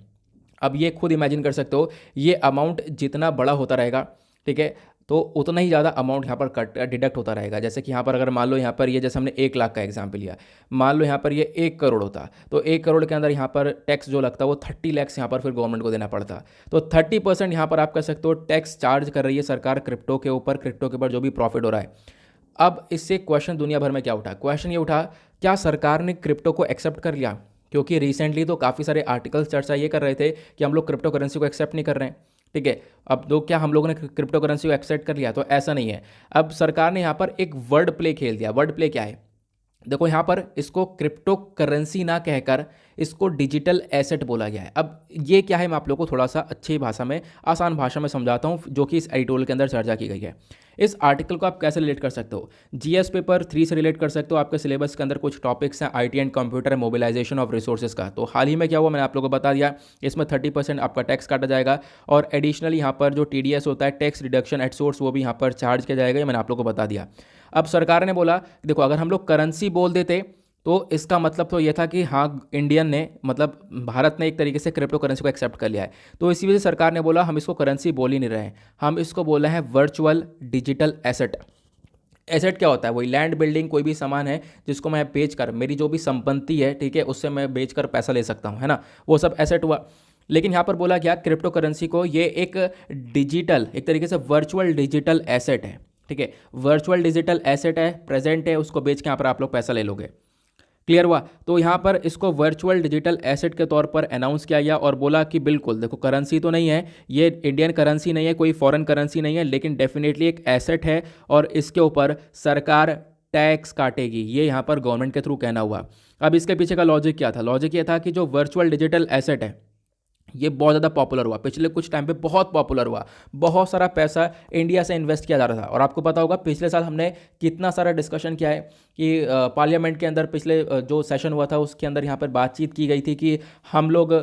अब ये खुद इमेजिन कर सकते हो, ये अमाउंट जितना बड़ा होता रहेगा, ठीक है, तो उतना ही ज़्यादा अमाउंट यहाँ पर कट डिडक्ट होता रहेगा। जैसे कि यहाँ पर अगर मान लो यहाँ पर ये जैसे हमने 1 लाख का एग्जाम्पल लिया, मान लो यहाँ पर ये 1 करोड़ होता, तो 1 करोड़ के अंदर यहाँ पर टैक्स जो लगता है वो 30 लैक्स यहाँ पर फिर गवर्नमेंट को देना पड़ता। तो 30% यहाँ पर आप कह सकते हो टैक्स चार्ज कर रही है सरकार क्रिप्टो के ऊपर, क्रिप्टो के ऊपर जो भी प्रॉफिट हो रहा है। अब इससे क्वेश्चन दुनिया भर में क्या उठा, क्वेश्चन ये उठा क्या सरकार ने क्रिप्टो को एक्सेप्ट कर लिया? क्योंकि रिसेंटली तो काफ़ी सारे आर्टिकल्स चर्चा ये कर रहे थे कि हम लोग क्रिप्टो करेंसी को एक्सेप्ट नहीं कर रहे हैं। ठीक है, अब तो क्या हम लोगों ने क्रिप्टो करेंसी को एक्सेप्ट कर लिया? तो ऐसा नहीं है। अब सरकार ने यहाँ पर एक वर्ड प्ले खेल दिया। वर्ड प्ले क्या है? देखो यहाँ पर इसको क्रिप्टो करेंसी ना कहकर इसको डिजिटल एसेट बोला गया है। अब ये क्या है, मैं आप लोगों को थोड़ा सा अच्छी भाषा में, आसान भाषा में समझाता हूँ, जो कि इस एडिटोरियल के अंदर चर्चा की गई है। इस आर्टिकल को आप कैसे रिलेट कर सकते हो? जीएस पेपर 3 से रिलेट कर सकते हो। आपके सिलेबस के अंदर कुछ टॉपिक्स हैं IT and computer mobilisation of resources का। तो हाल ही में क्या हुआ, मैंने आप लोगों को बता दिया, इसमें 30% आपका टैक्स काटा जाएगा और एडिशनली यहाँ पर जो टीडीएस होता है, टैक्स रिडक्शन एट सोर्स, वो भी यहाँ पर चार्ज किया जाएगा। ये मैंने आप लोगों को बता दिया। अब सरकार ने बोला देखो, अगर हम लोग करेंसी बोल देते तो इसका मतलब तो ये था कि हाँ, इंडियन ने, मतलब भारत ने एक तरीके से क्रिप्टो करेंसी को एक्सेप्ट कर लिया है। तो इसी वजह से सरकार ने बोला हम इसको करेंसी बोल ही नहीं रहे हैं, हम इसको बोल रहे हैं वर्चुअल डिजिटल एसेट। एसेट क्या होता है? वही लैंड, बिल्डिंग, कोई भी सामान है जिसको मैं बेच कर, मेरी जो भी संपत्ति है, ठीक है, उससे मैं बेच कर पैसा ले सकता हूँ, है ना, वो सब एसेट हुआ। लेकिन यहाँ पर बोला गया क्रिप्टो करेंसी को ये एक डिजिटल, एक तरीके से वर्चुअल डिजिटल एसेट है। ठीक है, वर्चुअल डिजिटल एसेट है, प्रेजेंट है, उसको बेच के यहाँ पर आप लोग पैसा ले लोगे। क्लियर हुआ? तो यहाँ पर इसको वर्चुअल डिजिटल एसेट के तौर पर अनाउंस किया गया और बोला कि बिल्कुल देखो, करेंसी तो नहीं है, ये इंडियन करेंसी नहीं है, कोई फॉरेन करेंसी नहीं है, लेकिन डेफिनेटली एक एसेट है और इसके ऊपर सरकार टैक्स काटेगी। ये यहाँ पर गवर्नमेंट के थ्रू कहना हुआ। अब इसके पीछे का लॉजिक क्या था? लॉजिक ये था कि जो वर्चुअल डिजिटल एसेट है ये बहुत ज़्यादा पॉपुलर हुआ, पिछले कुछ टाइम पे बहुत पॉपुलर हुआ, बहुत सारा पैसा इंडिया से इन्वेस्ट किया जा रहा था। और आपको पता होगा पिछले साल हमने कितना सारा डिस्कशन किया है कि पार्लियामेंट के अंदर पिछले जो सेशन हुआ था उसके अंदर यहाँ पर बातचीत की गई थी कि हम लोग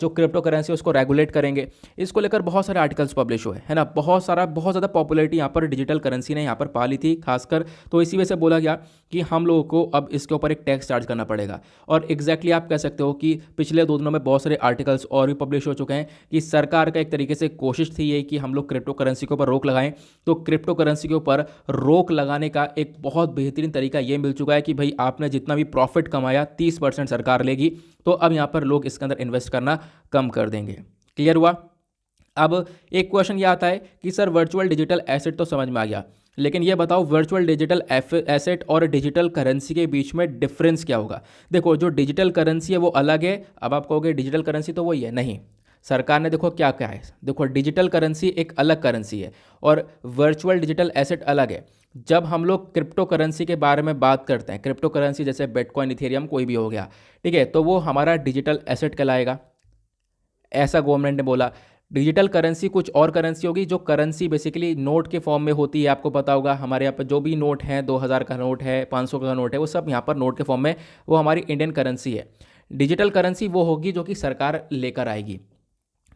जो क्रिप्टो करेंसी उसको रेगुलेट करेंगे। इसको लेकर बहुत सारे आर्टिकल्स पब्लिश हुए, है ना, बहुत ज़्यादा पॉपुलैरिटी यहाँ पर डिजिटल करेंसी ने यहाँ पर पा ली थी खासकर। तो इसी वजह से बोला गया कि हम लोगों को अब इसके ऊपर एक टैक्स चार्ज करना पड़ेगा। और एग्जैक्टली आप कह सकते हो कि पिछले 2 दिनों में बहुत सारे आर्टिकल्स और भी पब्लिश हो चुके हैं कि सरकार का एक तरीके से कोशिश थी ये कि हम लोग क्रिप्टो करेंसी के ऊपर रोक लगाएं। तो क्रिप्टो करेंसी के ऊपर रोक लगाने का एक बहुत बेहतरीन तरीका ये मिल चुका है कि भाई आपने जितना भी प्रॉफिट कमाया 30% सरकार लेगी। तो अब यहाँ पर लोग इसके अंदर इन्वेस्ट करना कम कर देंगे। क्लियर हुआ? अब एक क्वेश्चन ये आता है कि सर वर्चुअल डिजिटल एसेट तो समझ में आ गया, लेकिन ये बताओ वर्चुअल डिजिटल एसेट और डिजिटल करेंसी के बीच में डिफरेंस क्या होगा? देखो, जो डिजिटल करेंसी है वो अलग है। अब आप कहोगे डिजिटल करेंसी तो वही है, नहीं। सरकार ने देखो क्या क्या है, देखो डिजिटल करेंसी एक अलग करेंसी है और वर्चुअल डिजिटल एसेट अलग है। जब हम लोग क्रिप्टो करेंसी के बारे में बात करते हैं, क्रिप्टो करेंसी जैसे बिटकॉइन, इथेरियम, कोई भी हो गया, ठीक है, तो वो हमारा डिजिटल एसेट कहलाएगा, ऐसा गवर्नमेंट ने बोला। डिजिटल करेंसी कुछ और करेंसी होगी, जो करेंसी बेसिकली नोट के फॉर्म में होती है। आपको पता होगा हमारे यहाँ पर जो भी नोट है, 2000 का नोट है, 500 का नोट है, वो सब यहाँ पर नोट के फॉर्म में, वो हमारी इंडियन करेंसी है। डिजिटल करेंसी वो होगी जो कि सरकार लेकर आएगी।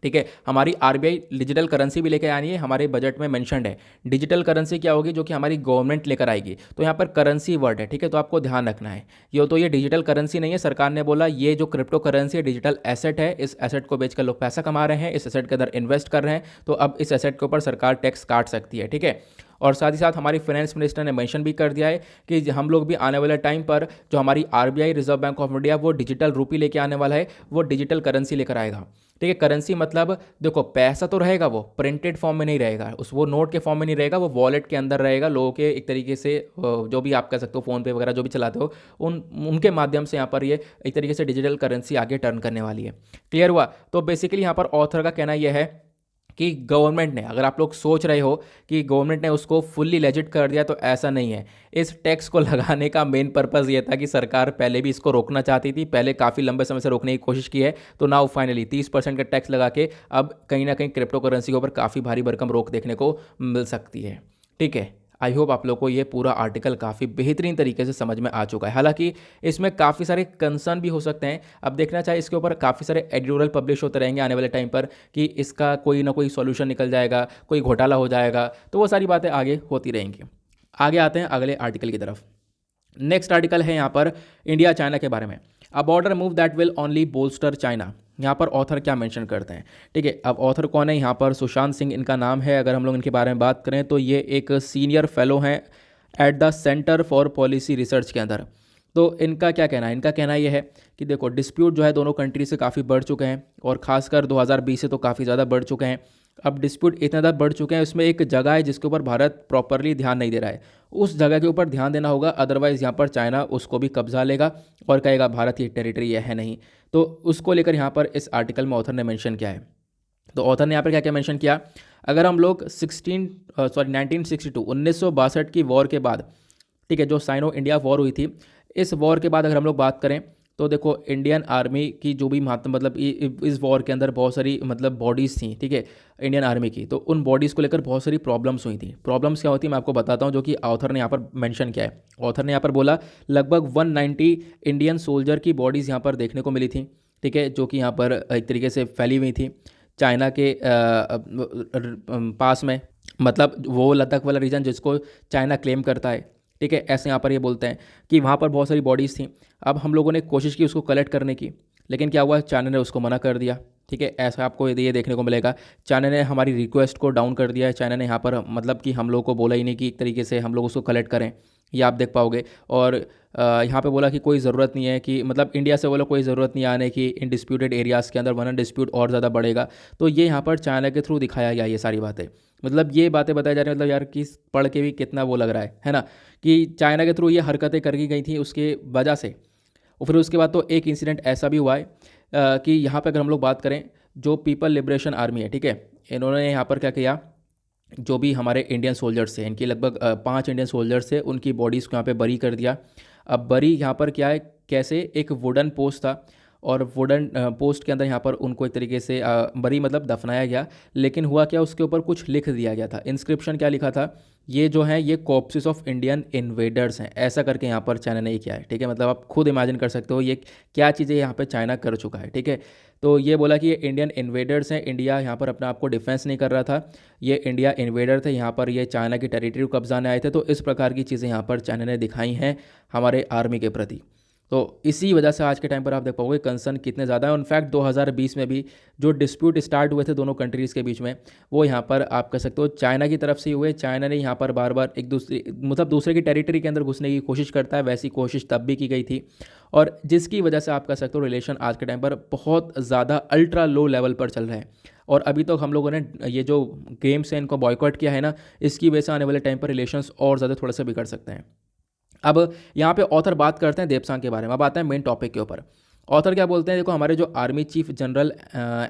ठीक है, हमारी आरबीआई डिजिटल करेंसी भी लेकर आनी है, हमारे बजट में मेंशन्ड है। डिजिटल करेंसी क्या होगी? जो कि हमारी गवर्नमेंट लेकर आएगी। तो यहाँ पर करेंसी वर्ड है, ठीक है, तो आपको ध्यान रखना है। ये डिजिटल करेंसी नहीं है। सरकार ने बोला ये जो क्रिप्टो करेंसी है डिजिटल एसेट है, इस एसेट को बेचकर लोग पैसा कमा रहे हैं, इस एसेट के अंदर इन्वेस्ट कर रहे हैं, तो अब इस एसेट के ऊपर सरकार टैक्स काट सकती है। ठीक है, और साथ ही साथ हमारी फाइनेंस मिनिस्टर ने मेंशन भी कर दिया है कि हम लोग भी आने वाले टाइम पर जो हमारी RBI, reserve bank of India, वो डिजिटल रूपी लेके आने वाला है, वो डिजिटल करेंसी लेकर आएगा। ठीक है, करेंसी मतलब देखो पैसा तो रहेगा, वो प्रिंटेड फॉर्म में नहीं रहेगा, वो नोट के फॉर्म में नहीं रहेगा, वो वॉलेट के अंदर रहेगा। लोगों के एक तरीके से जो भी आप कह सकते हो, फ़ोन पे वगैरह जो भी चलाते हो, उनके माध्यम से यहाँ पर ये एक तरीके से डिजिटल करेंसी आगे टर्न करने वाली है। क्लियर हुआ? तो बेसिकली यहाँ पर ऑथर का कहना यह है कि गवर्नमेंट ने, अगर आप लोग सोच रहे हो कि गवर्नमेंट ने उसको फुल्ली लेजिट कर दिया, तो ऐसा नहीं है। इस टैक्स को लगाने का मेन पर्पज़ ये था कि सरकार पहले भी इसको रोकना चाहती थी, पहले काफ़ी लंबे समय से रोकने की कोशिश की है, तो नाउ फाइनली 30% का टैक्स लगा के अब कहीं ना कहीं क्रिप्टो करेंसी के ऊपर काफ़ी भारी भरकम रोक देखने को मिल सकती है। ठीक है, आई होप आप लोग को ये पूरा आर्टिकल काफ़ी बेहतरीन तरीके से समझ में आ चुका है। हालांकि इसमें काफ़ी सारे कंसर्न भी हो सकते हैं। अब देखना चाहिए, इसके ऊपर काफ़ी सारे एडिटोरियल पब्लिश होते रहेंगे आने वाले टाइम पर कि इसका कोई ना कोई सॉल्यूशन निकल जाएगा, कोई घोटाला हो जाएगा, तो वो सारी बातें आगे होती रहेंगी। आगे आते हैं अगले आर्टिकल की तरफ। नेक्स्ट आर्टिकल है यहाँ पर इंडिया चाइना के बारे में। अ border move that will only bolster China. यहाँ पर ऑथर क्या मेंशन करते हैं? ठीक है, अब ऑथर कौन है? यहाँ पर सुशांत सिंह इनका नाम है। अगर हम लोग इनके बारे में बात करें तो ये एक सीनियर फेलो हैं at the centre for policy research के अंदर। तो इनका क्या कहना है? इनका कहना यह है कि देखो डिस्प्यूट जो है दोनों कंट्री से काफ़ी बढ़ चुके हैं और खासकर 2020 से तो काफ़ी ज़्यादा बढ़ चुके हैं। अब डिस्प्यूट इतना ज़्यादा बढ़ चुके हैं, उसमें एक जगह है जिसके ऊपर भारत प्रॉपरली ध्यान नहीं दे रहा है, उस जगह के ऊपर ध्यान देना होगा, अदरवाइज़ यहाँ पर चाइना उसको भी कब्जा लेगा और कहेगा भारत की टेरिटरी है नहीं। तो उसको लेकर यहाँ पर इस आर्टिकल में ऑथर ने मेंशन किया है। तो ऑथर ने यहाँ पर क्या क्या मेंशन किया, अगर हम लोग 1962 1962 की वॉर के बाद, ठीक है, जो साइनो इंडिया वॉर हुई थी, इस वॉर के बाद अगर हम लोग बात करें तो देखो इंडियन आर्मी की जो भी महत्व, मतलब इस वॉर के अंदर बहुत सारी मतलब बॉडीज़ थी, ठीक है, इंडियन आर्मी की, तो उन बॉडीज़ को लेकर बहुत सारी प्रॉब्लम्स हुई थी। प्रॉब्लम्स क्या होती है मैं आपको बताता हूँ, जो कि ऑथर ने यहाँ पर मेंशन किया है। ऑथर ने यहाँ पर बोला लगभग 190 इंडियन सोल्जर की बॉडीज़ यहाँ पर देखने को मिली थी, ठीक है, जो कि यहाँ पर एक तरीके से फैली हुई थी चाइना के पास में, मतलब वो लद्दाख वाला रीजन जिसको चाइना क्लेम करता है, ठीक है, ऐसे यहाँ पर ये बोलते हैं कि वहाँ पर बहुत सारी बॉडीज़ थी। अब हम लोगों ने कोशिश की उसको कलेक्ट करने की, लेकिन क्या हुआ, चाइना ने उसको मना कर दिया, ठीक है, ऐसा आपको ये देखने को मिलेगा। चाइना ने हमारी रिक्वेस्ट को डाउन कर दिया है, चाइना ने यहाँ पर मतलब कि हम लोग को बोला ही नहीं कि एक तरीके से हम लोग उसको कलेक्ट करें, ये आप देख पाओगे। और यहाँ पे बोला कि कोई ज़रूरत नहीं है, कि मतलब इंडिया से बोला कोई ज़रूरत नहीं आने की इन डिस्प्यूटेड एरियाज़ के अंदर, वरना डिस्प्यूट और ज़्यादा बढ़ेगा। तो ये यहाँ पर चाइना के थ्रू दिखाया गया ये सारी बातें, मतलब ये बातें बताई जा रही हैं, मतलब यार कि पढ़ के भी कितना वो लग रहा है ना, कि चाइना के थ्रू ये हरकतें करके गई थी उसके वजह से। और फिर उसके बाद तो एक इंसिडेंट ऐसा भी हुआ है कि यहाँ पर अगर हम लोग बात करें, जो पीपल लिबरेशन आर्मी है, ठीक है, इन्होंने यहाँ पर क्या किया, जो भी हमारे इंडियन सोल्जर्स थे, इनकी लगभग 5 इंडियन सोल्जर्स थे, उनकी बॉडीज़ को यहाँ पे बरी कर दिया। अब बरी यहाँ पर क्या है, कैसे, एक वुडन पोस्ट था, और वुडन पोस्ट के अंदर यहाँ पर उनको एक तरीके से बरी मतलब दफनाया गया। लेकिन हुआ क्या, उसके ऊपर कुछ लिख दिया गया था, इंस्क्रिप्शन क्या लिखा था, ये जो है ये कॉप्सिस ऑफ इंडियन इन्वेडर्स हैं, ऐसा करके यहाँ पर चाइना ने ये किया है, ठीक है, मतलब आप खुद इमेजिन कर सकते हो ये क्या चीज़ें यहाँ पे चाइना कर चुका है, ठीक है। तो ये बोला कि ये इंडियन इन्वेडर्स हैं, इंडिया यहाँ पर अपने आप को डिफेंस नहीं कर रहा था, ये इंडिया इन्वेडर थे, यहाँ पर ये चाइना की टेरिटरी को कब्जाने आए थे। तो इस प्रकार की चीज़ें यहाँ पर चाइना ने दिखाई हैं हमारे आर्मी के प्रति। तो इसी वजह से आज के टाइम पर आप देख पाओगे कंसर्न कितने ज़्यादा है। इनफैक्ट 2020 में भी जो डिस्प्यूट स्टार्ट हुए थे दोनों कंट्रीज़ के बीच में, वो यहाँ पर आप कह सकते हो चाइना की तरफ से हुए। चाइना ने यहाँ पर बार बार एक दूसरे मतलब दूसरे की टेरिटरी के अंदर घुसने की कोशिश करता है, वैसी कोशिश तब भी की गई थी, और जिसकी वजह से आप कह सकते हो रिलेशन आज के टाइम पर बहुत ज़्यादा अल्ट्रा लो लेवल पर चल रहे हैं। और अभी तो हम लोगों ने ये जो गेम्स हैं इनको बॉयकॉट किया है ना, इसकी वजह से आने वाले टाइम पर रिलेशंस और ज़्यादा थोड़ा सा बिगड़ सकते हैं। अब यहाँ पे ऑथर बात करते हैं देपसांग के बारे में। अब आते हैं मेन टॉपिक के ऊपर। ऑथर क्या बोलते हैं, देखो हमारे जो army chief general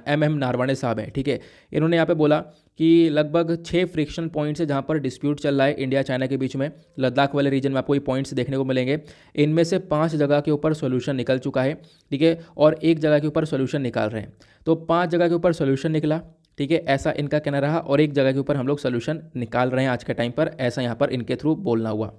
M Naravane साहब हैं, ठीक है, इन्होंने यहाँ पे बोला कि लगभग 6 फ्रिक्शन पॉइंट्स है जहाँ पर डिस्प्यूट चल रहा है इंडिया चाइना के बीच में। लद्दाख वाले रीजन में आपको ये पॉइंट्स देखने को मिलेंगे। इनमें से 5 जगह के ऊपर सोल्यूशन निकल चुका है, ठीक है, और 1 जगह के ऊपर सोल्यूशन निकाल रहे हैं। तो 5 जगह के ऊपर सोल्यूशन निकला, ठीक है, ऐसा इनका कहना रहा, और 1 जगह के ऊपर हम लोग सोल्यूशन निकाल रहे हैं आज के टाइम पर, ऐसा यहाँ पर इनके थ्रू बोलना हुआ।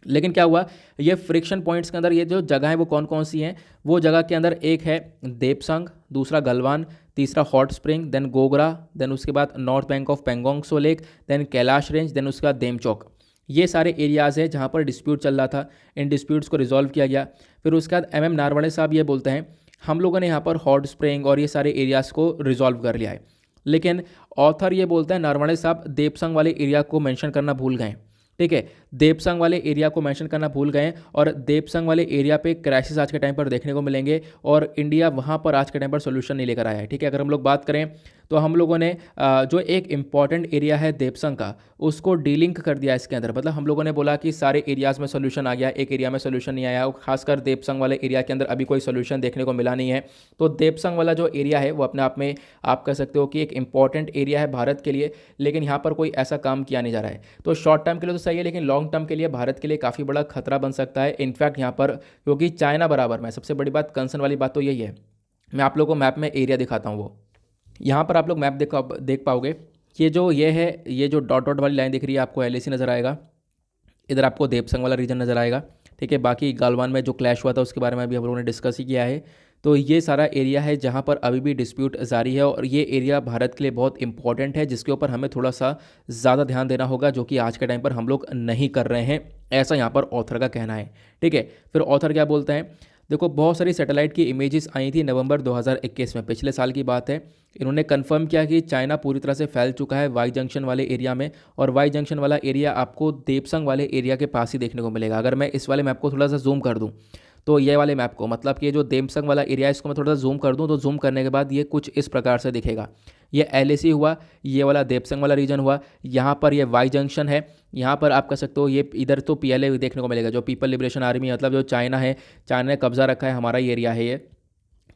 लेकिन क्या हुआ, ये फ्रिक्शन पॉइंट्स के अंदर ये जो जगह है वो कौन कौन सी हैं, वो जगह के अंदर एक है देपसंग, दूसरा गलवान, तीसरा hot spring, then Gogra, then उसके बाद north bank of Pangong Tso lake, then Kailash range, then उसके बाद देमचौक। ये सारे एरियाज़ हैं जहाँ पर डिस्प्यूट चल रहा था, इन डिस्प्यूट्स को रिजॉल्व किया गया। फिर उसके बाद एम नारवणे साहब ये बोलते हैं हम लोगों ने यहाँ पर हॉट स्प्रिंग और ये सारे एरियाज़ को रिजॉल्व कर लिया है। लेकिन ऑथर ये बोलते हैं नारवणे साहब देपसंग वाले एरिया को मेंशन करना भूल गए, ठीक है, देपसंग वाले एरिया को मेंशन करना भूल गए, और देपसंग वाले एरिया पे क्राइसिस आज के टाइम पर देखने को मिलेंगे, और इंडिया वहाँ पर आज के टाइम पर सोल्यूशन नहीं लेकर आया है, ठीक है। अगर हम लोग बात करें तो हम लोगों ने जो एक इम्पॉर्टेंट एरिया है देपसंग का, उसको डीलिंक कर दिया इसके अंदर। मतलब हम लोगों ने बोला कि सारे एरियाज़ में सोल्यूशन आ गया, एक एरिया में सोल्यूशन नहीं आया, और खासकर देपसंग वाले एरिया के अंदर अभी कोई सोल्यूशन देखने को मिला नहीं है। तो देपसंग वाला जो एरिया है वो अपने आप में आप कह सकते हो कि एक इंपॉर्टेंट एरिया है भारत के लिए, लेकिन यहाँ पर कोई ऐसा काम किया नहीं जा रहा है। तो शॉर्ट टर्म के लिए तो सही है, लेकिन लॉन्ग टर्म के लिए भारत के लिए काफ़ी बड़ा खतरा बन सकता है। इनफैक्ट यहाँ पर क्योंकि चाइना बराबर में, सबसे बड़ी बात कंसर्न वाली बात तो यही है। मैं आप लोगों को मैप में एरिया दिखाता हूँ, वो यहाँ पर आप लोग मैप देख पाओगे। ये जो डॉट डॉट वाली लाइन दिख रही है आपको एलएसी नज़र आएगा, इधर आपको देपसंग वाला रीजन नज़र आएगा, ठीक है। बाकी गालवान में जो क्लैश हुआ था उसके बारे में भी हम लोगों ने डिस्कस ही किया है। तो ये सारा एरिया है जहाँ पर अभी भी डिस्प्यूट जारी है, और ये एरिया भारत के लिए बहुत इंपॉर्टेंट है, जिसके ऊपर हमें थोड़ा सा ज़्यादा ध्यान देना होगा, जो कि आज के टाइम पर हम लोग नहीं कर रहे हैं, ऐसा यहाँ पर ऑथर का कहना है, ठीक है। फिर ऑथर क्या बोलते हैं, देखो बहुत सारी सैटेलाइट की इमेजेस आई थी नवंबर 2021 में, पिछले साल की बात है। इन्होंने कंफर्म किया कि चाइना पूरी तरह से फैल चुका है वाई जंक्शन वाले एरिया में, और वाई जंक्शन वाला एरिया आपको देपसंग वाले एरिया के पास ही देखने को मिलेगा। अगर मैं इस वाले मैप को थोड़ा सा जूम कर दूं तो ये वाले मैप को, मतलब कि ये जो देमसंग वाला एरिया है इसको मैं थोड़ा सा जूम कर दूँ, तो जूम करने के बाद ये कुछ इस प्रकार से दिखेगा। ये LAC हुआ, ये वाला देपसंग वाला रीजन हुआ, यहाँ पर ये वाई जंक्शन है, यहाँ पर आप कह सकते हो ये इधर तो PLA देखने को मिलेगा, जो पीपल लिबरेशन आर्मी, मतलब जो चाइना है, चाइना ने कब्जा रखा है, हमारा ये एरिया है ये।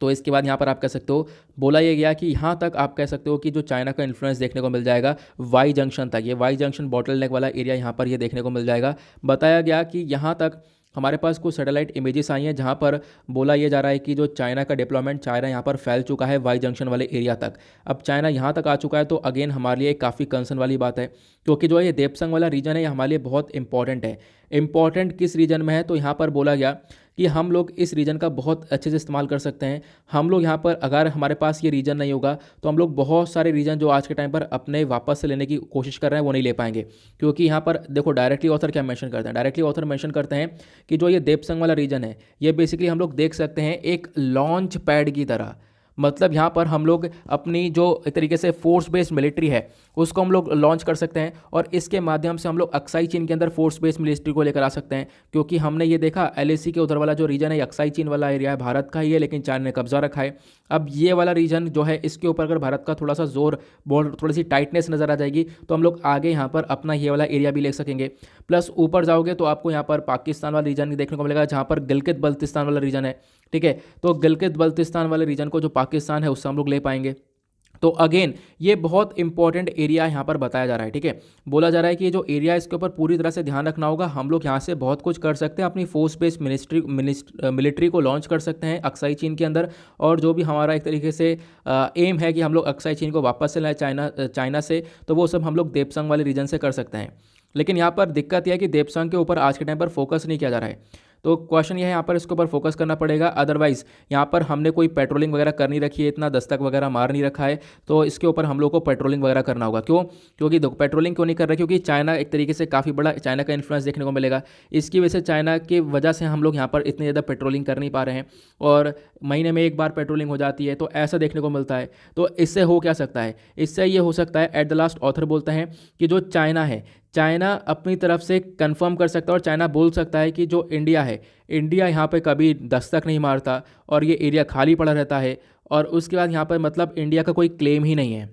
तो इसके बाद यहाँ पर आप कह सकते हो, बोला ये गया कि यहाँ तक आप कह सकते हो कि जो चाइना का इन्फ्लुएंस देखने को मिल जाएगा वाई जंक्शन तक, ये वाई जंक्शन बॉटल नेक वाला एरिया यहाँ पर ये देखने को मिल जाएगा। बताया गया कि यहाँ तक हमारे पास कुछ सैटेलाइट इमेजेस आई हैं जहाँ पर बोला ये जा रहा है कि जो चाइना का डिप्लॉयमेंट, चाइना यहाँ पर फैल चुका है वाई जंक्शन वाले एरिया तक। अब चाइना यहाँ तक आ चुका है तो अगेन हमारे लिए काफ़ी कंसर्न वाली बात है, क्योंकि जो ये देपसंग वाला रीजन है ये हमारे लिए बहुत इंपॉर्टेंट है। इंपॉर्टेंट किस रीजन में है, तो यहाँ पर बोला गया कि हम लोग इस रीजन का बहुत अच्छे से इस्तेमाल कर सकते हैं। हम लोग यहाँ पर, अगर हमारे पास ये रीजन नहीं होगा तो हम लोग बहुत सारे रीजन जो आज के टाइम पर अपने वापस से लेने की कोशिश कर रहे हैं वो नहीं ले पाएंगे। क्योंकि यहाँ पर देखो डायरेक्टली ऑथर क्या मेंशन करते हैं, डायरेक्टली ऑथर मेंशन करते हैं कि जो ये देपसंग वाला रीजन है ये बेसिकली हम लोग देख सकते हैं एक लॉन्च पैड की तरह। मतलब यहाँ पर हम लोग अपनी जो एक तरीके से फोर्स बेस्ड मिलिट्री है उसको हम लोग लॉन्च कर सकते हैं, और इसके माध्यम से हम लोग अक्साई चीन के अंदर फोर्स बेस्ड मिलिट्री को लेकर आ सकते हैं। क्योंकि हमने ये देखा LAC के उधर वाला जो रीजन है अक्साई चीन वाला एरिया है, भारत का ही है, लेकिन चाइना ने कब्जा रखा है। अब ये वाला रीजन जो है इसके ऊपर अगर भारत का थोड़ा सा जोर, बहुत थोड़ी सी टाइटनेस नज़र आ जाएगी तो हम लोग आगे यहाँ पर अपना ये वाला एरिया भी ले सकेंगे। प्लस ऊपर जाओगे तो आपको यहाँ पर पाकिस्तान वाला रीजन देखने को मिलेगा, जहाँ पर गिलगित बल्तिस्तान वाला रीजन है, ठीक है। तो गिलगित बल्तिस्तान वाले रीजन को जो पाकिस्तान है उससे हम लोग ले पाएंगे। तो अगेन ये बहुत इंपॉर्टेंट एरिया यहाँ पर बताया जा रहा है, ठीक है। बोला जा रहा है कि ये जो एरिया है इसके ऊपर पूरी तरह से ध्यान रखना होगा। हम लोग यहाँ से बहुत कुछ कर सकते हैं, अपनी फोर्स बेस्ड मिलिट्री को लॉन्च कर सकते हैं अक्साई चीन के अंदर। और जो भी हमारा एक तरीके से एम है कि हम लोग अक्साई चीन को वापस से लाएं चाइना से, तो वो सब हम लोग देपसंग वाले रीजन से कर सकते हैं। लेकिन यहाँ पर दिक्कत यह है कि देपसंग के ऊपर आज के टाइम पर फोकस नहीं किया जा रहा है। तो क्वेश्चन ये है यहाँ पर इसके ऊपर फोकस करना पड़ेगा। अदरवाइज यहाँ पर हमने कोई पेट्रोलिंग वगैरह कर नहीं रखी है, इतना दस्तक वगैरह मार नहीं रखा है, तो इसके ऊपर हम लोग को पेट्रोलिंग वगैरह करना होगा। क्यों? क्योंकि देखो पेट्रोलिंग क्यों नहीं कर रहे, क्योंकि चाइना एक तरीके से काफ़ी बड़ा चाइना का इन्फ्लुएंस देखने को मिलेगा। इसकी वजह से चाइना की वजह से हम लोग यहाँ पर इतनी ज़्यादा पेट्रोलिंग कर नहीं पा रहे हैं, और महीने में एक बार पेट्रोलिंग हो जाती है, तो ऐसा देखने को मिलता है। तो इससे हो क्या सकता है, इससे ये हो सकता है, एट द लास्ट ऑथर बोलते हैं कि जो चाइना है, चाइना अपनी तरफ से कंफर्म कर सकता है और चाइना बोल सकता है कि जो इंडिया है, इंडिया यहाँ पे कभी दस्तक नहीं मारता और ये एरिया खाली पड़ा रहता है, और उसके बाद यहाँ पर मतलब इंडिया का कोई क्लेम ही नहीं है।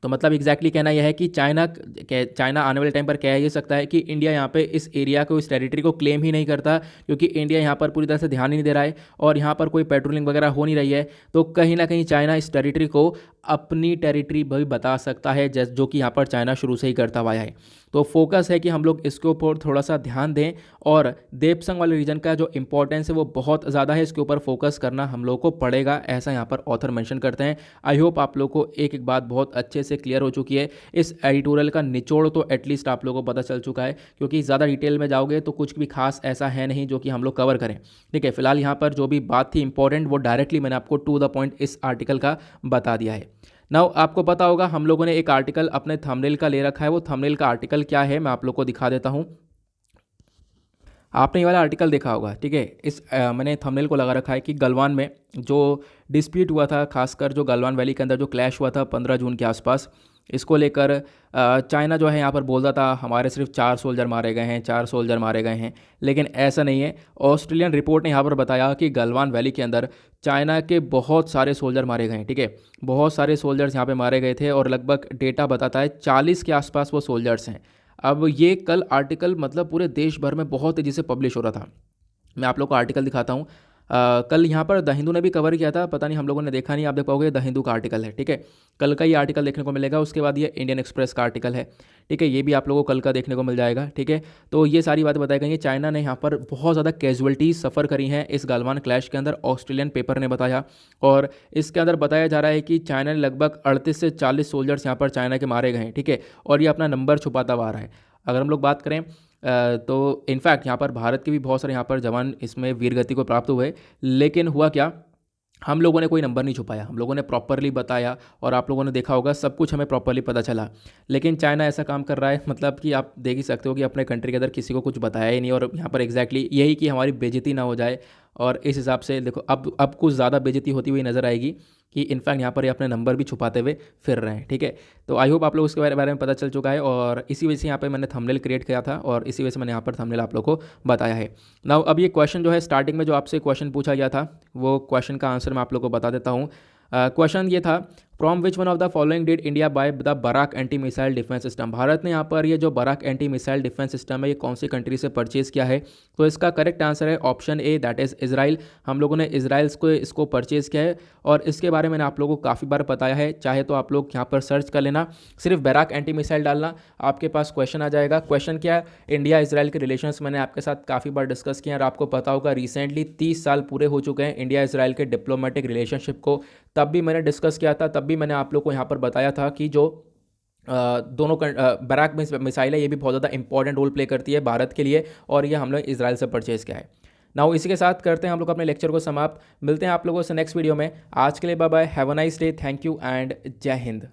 तो मतलब एग्जैक्टली कहना यह है कि चाइना आने वाले टाइम पर कह ये सकता है कि इंडिया यहाँ पे इस एरिया को, इस टेरिटरी को क्लेम ही नहीं करता, क्योंकि इंडिया यहाँ पर पूरी तरह से ध्यान ही नहीं दे रहा है और यहाँ पर कोई पेट्रोलिंग वगैरह हो नहीं रही है। तो कहीं ना कहीं चाइना इस टेरिटरी को अपनी टेरिटरी भी बता सकता है, जो कि यहाँ पर चाइना शुरू से ही करता हुआ है। तो फोकस है कि हम लोग इसके ऊपर थोड़ा सा ध्यान दें, और देपसंग वाले रीजन का जो इंपॉर्टेंस है वो बहुत ज़्यादा है, इसके ऊपर फोकस करना हम लोग को पड़ेगा, ऐसा यहाँ पर ऑथर मेंशन करते हैं। आई होप आप लोग को एक एक बात बहुत अच्छे से क्लियर हो चुकी है। इस एडिटोरियल का निचोड़ तो एटलीस्ट आप लोगों को पता चल चुका है, क्योंकि ज़्यादा डिटेल में जाओगे तो कुछ भी खास ऐसा है नहीं जो कि हम लोग कवर करें, ठीक है। फिलहाल यहाँ पर जो भी बात थी इंपॉर्टेंट वो डायरेक्टली मैंने आपको टू द पॉइंट इस आर्टिकल का बता दिया है। नाउ आपको पता होगा हम लोगों ने एक आर्टिकल अपने थंबनेल का ले रखा है, वो थंबनेल का आर्टिकल क्या है मैं आप लोग को दिखा देता हूँ। आपने ये वाला आर्टिकल देखा होगा, ठीक है। मैंने थंबनेल को लगा रखा है कि गलवान में जो डिस्प्यूट हुआ था, खासकर जो गलवान वैली के अंदर जो क्लैश हुआ था 15 जून के आसपास, इसको लेकर चाइना जो है यहाँ पर बोलता था हमारे सिर्फ 4 सोल्जर मारे गए हैं, 4 सोल्जर मारे गए हैं, लेकिन ऐसा नहीं है। ऑस्ट्रेलियन रिपोर्ट ने यहाँ पर बताया कि गलवान वैली के अंदर चाइना के बहुत सारे सोल्जर मारे गए हैं, ठीक है। बहुत सारे सोल्जर्स यहाँ पे मारे गए थे, और लगभग डेटा बताता है 40 के आसपास वो सोल्जर्स हैं। अब ये कल आर्टिकल मतलब पूरे देश भर में बहुत तेज़ी से पब्लिश हो रहा था। मैं आप लोग को आर्टिकल दिखाता हूँ। कल यहाँ पर द हिंदू ने भी कवर किया था, पता नहीं हम लोगों ने देखा नहीं, आप देख पाओगे द हिंदू का आर्टिकल है, ठीक है। कल का ये आर्टिकल देखने को मिलेगा। उसके बाद ये इंडियन एक्सप्रेस का आर्टिकल है, ठीक है, ये भी आप लोगों को कल का देखने को मिल जाएगा, ठीक है। तो ये सारी बातें बताई गई हैं। चाइना ने यहाँ पर बहुत ज़्यादा कैजुअलिटीज सफ़र करी हैं इस गलवान क्लैश के अंदर, ऑस्ट्रेलियन पेपर ने बताया। और इसके अंदर बताया जा रहा है कि चाइना ने लगभग 38 से 40 सोल्जर्स यहाँ पर चाइना के मारे गए हैं, ठीक है। और ये अपना नंबर छुपाता हुआ आ रहा है। अगर हम लोग बात करें तो इनफैक्ट यहाँ पर भारत के भी बहुत सारे यहाँ पर जवान इसमें वीरगति को प्राप्त हुए, लेकिन हुआ क्या, हम लोगों ने कोई नंबर नहीं छुपाया, हम लोगों ने प्रॉपरली बताया, और आप लोगों ने देखा होगा सब कुछ हमें प्रॉपरली पता चला। लेकिन चाइना ऐसा काम कर रहा है, मतलब कि आप देख ही सकते हो कि अपने कंट्री के अंदर किसी को कुछ बताया ही नहीं, और यहाँ पर एग्जैक्टली यही कि हमारी बेइज्जती ना हो जाए। और इस हिसाब से देखो अब कुछ ज़्यादा बेइज्जती होती हुई नज़र आएगी, कि इनफैक्ट यहाँ पर ये अपने नंबर भी छुपाते हुए फिर रहे हैं। ठीक है, तो आई होप आप लोग उसके बारे में पता चल चुका है, और इसी वजह से यहाँ पे मैंने थंबनेल क्रिएट किया था और इसी वजह से मैंने यहाँ पर थंबनेल आप लोग को बताया है। नाउ अब ये क्वेश्चन जो है, स्टार्टिंग में जो आपसे क्वेश्चन पूछा गया था, वो क्वेश्चन का आंसर मैं आप लोग को बता देता हूँ। क्वेश्चन ये था, from which one of the following did India buy the Barak anti missile defence system. Bharat ने यहाँ पर ये जो Barak anti missile defence system है, ये कौन सी कंट्री से परचेज़ किया है? तो इसका करेक्ट आंसर है option A, that is Israel. हम लोगों ने इजराइल को इसको परचेज़ किया है, और इसके बारे में मैंने आप लोगों को काफ़ी बार बताया है। चाहे तो आप लोग यहाँ पर सर्च कर लेना, सिर्फ बराक एंटी मिसाइल डालना, आपके पास क्वेश्चन आ जाएगा। क्वेश्चन क्या है? इंडिया इजराइल के रिलेशंस मैंने आपके साथ काफ़ी बार डिस्कस किया, और आपको पता होगा रिसेंटली 30 साल पूरे हो चुके हैं इंडिया इजराइल के डिप्लोमेटिक रिलेशनशिप को। तब भी मैंने डिस्कस किया था, तब भी मैंने आप लोग को यहाँ पर बताया था कि जो दोनों बराक मिसाइल है, ये भी बहुत ज़्यादा इंपॉर्टेंट रोल प्ले करती है भारत के लिए, और ये हम लोग इसराइल से परचेज़ किया है। नाउ इसी के साथ करते हैं हम लोग अपने लेक्चर को समाप्त। मिलते हैं आप लोगों से नेक्स्ट वीडियो में। आज के लिए bye bye, have a nice day, thank you and Jai Hind.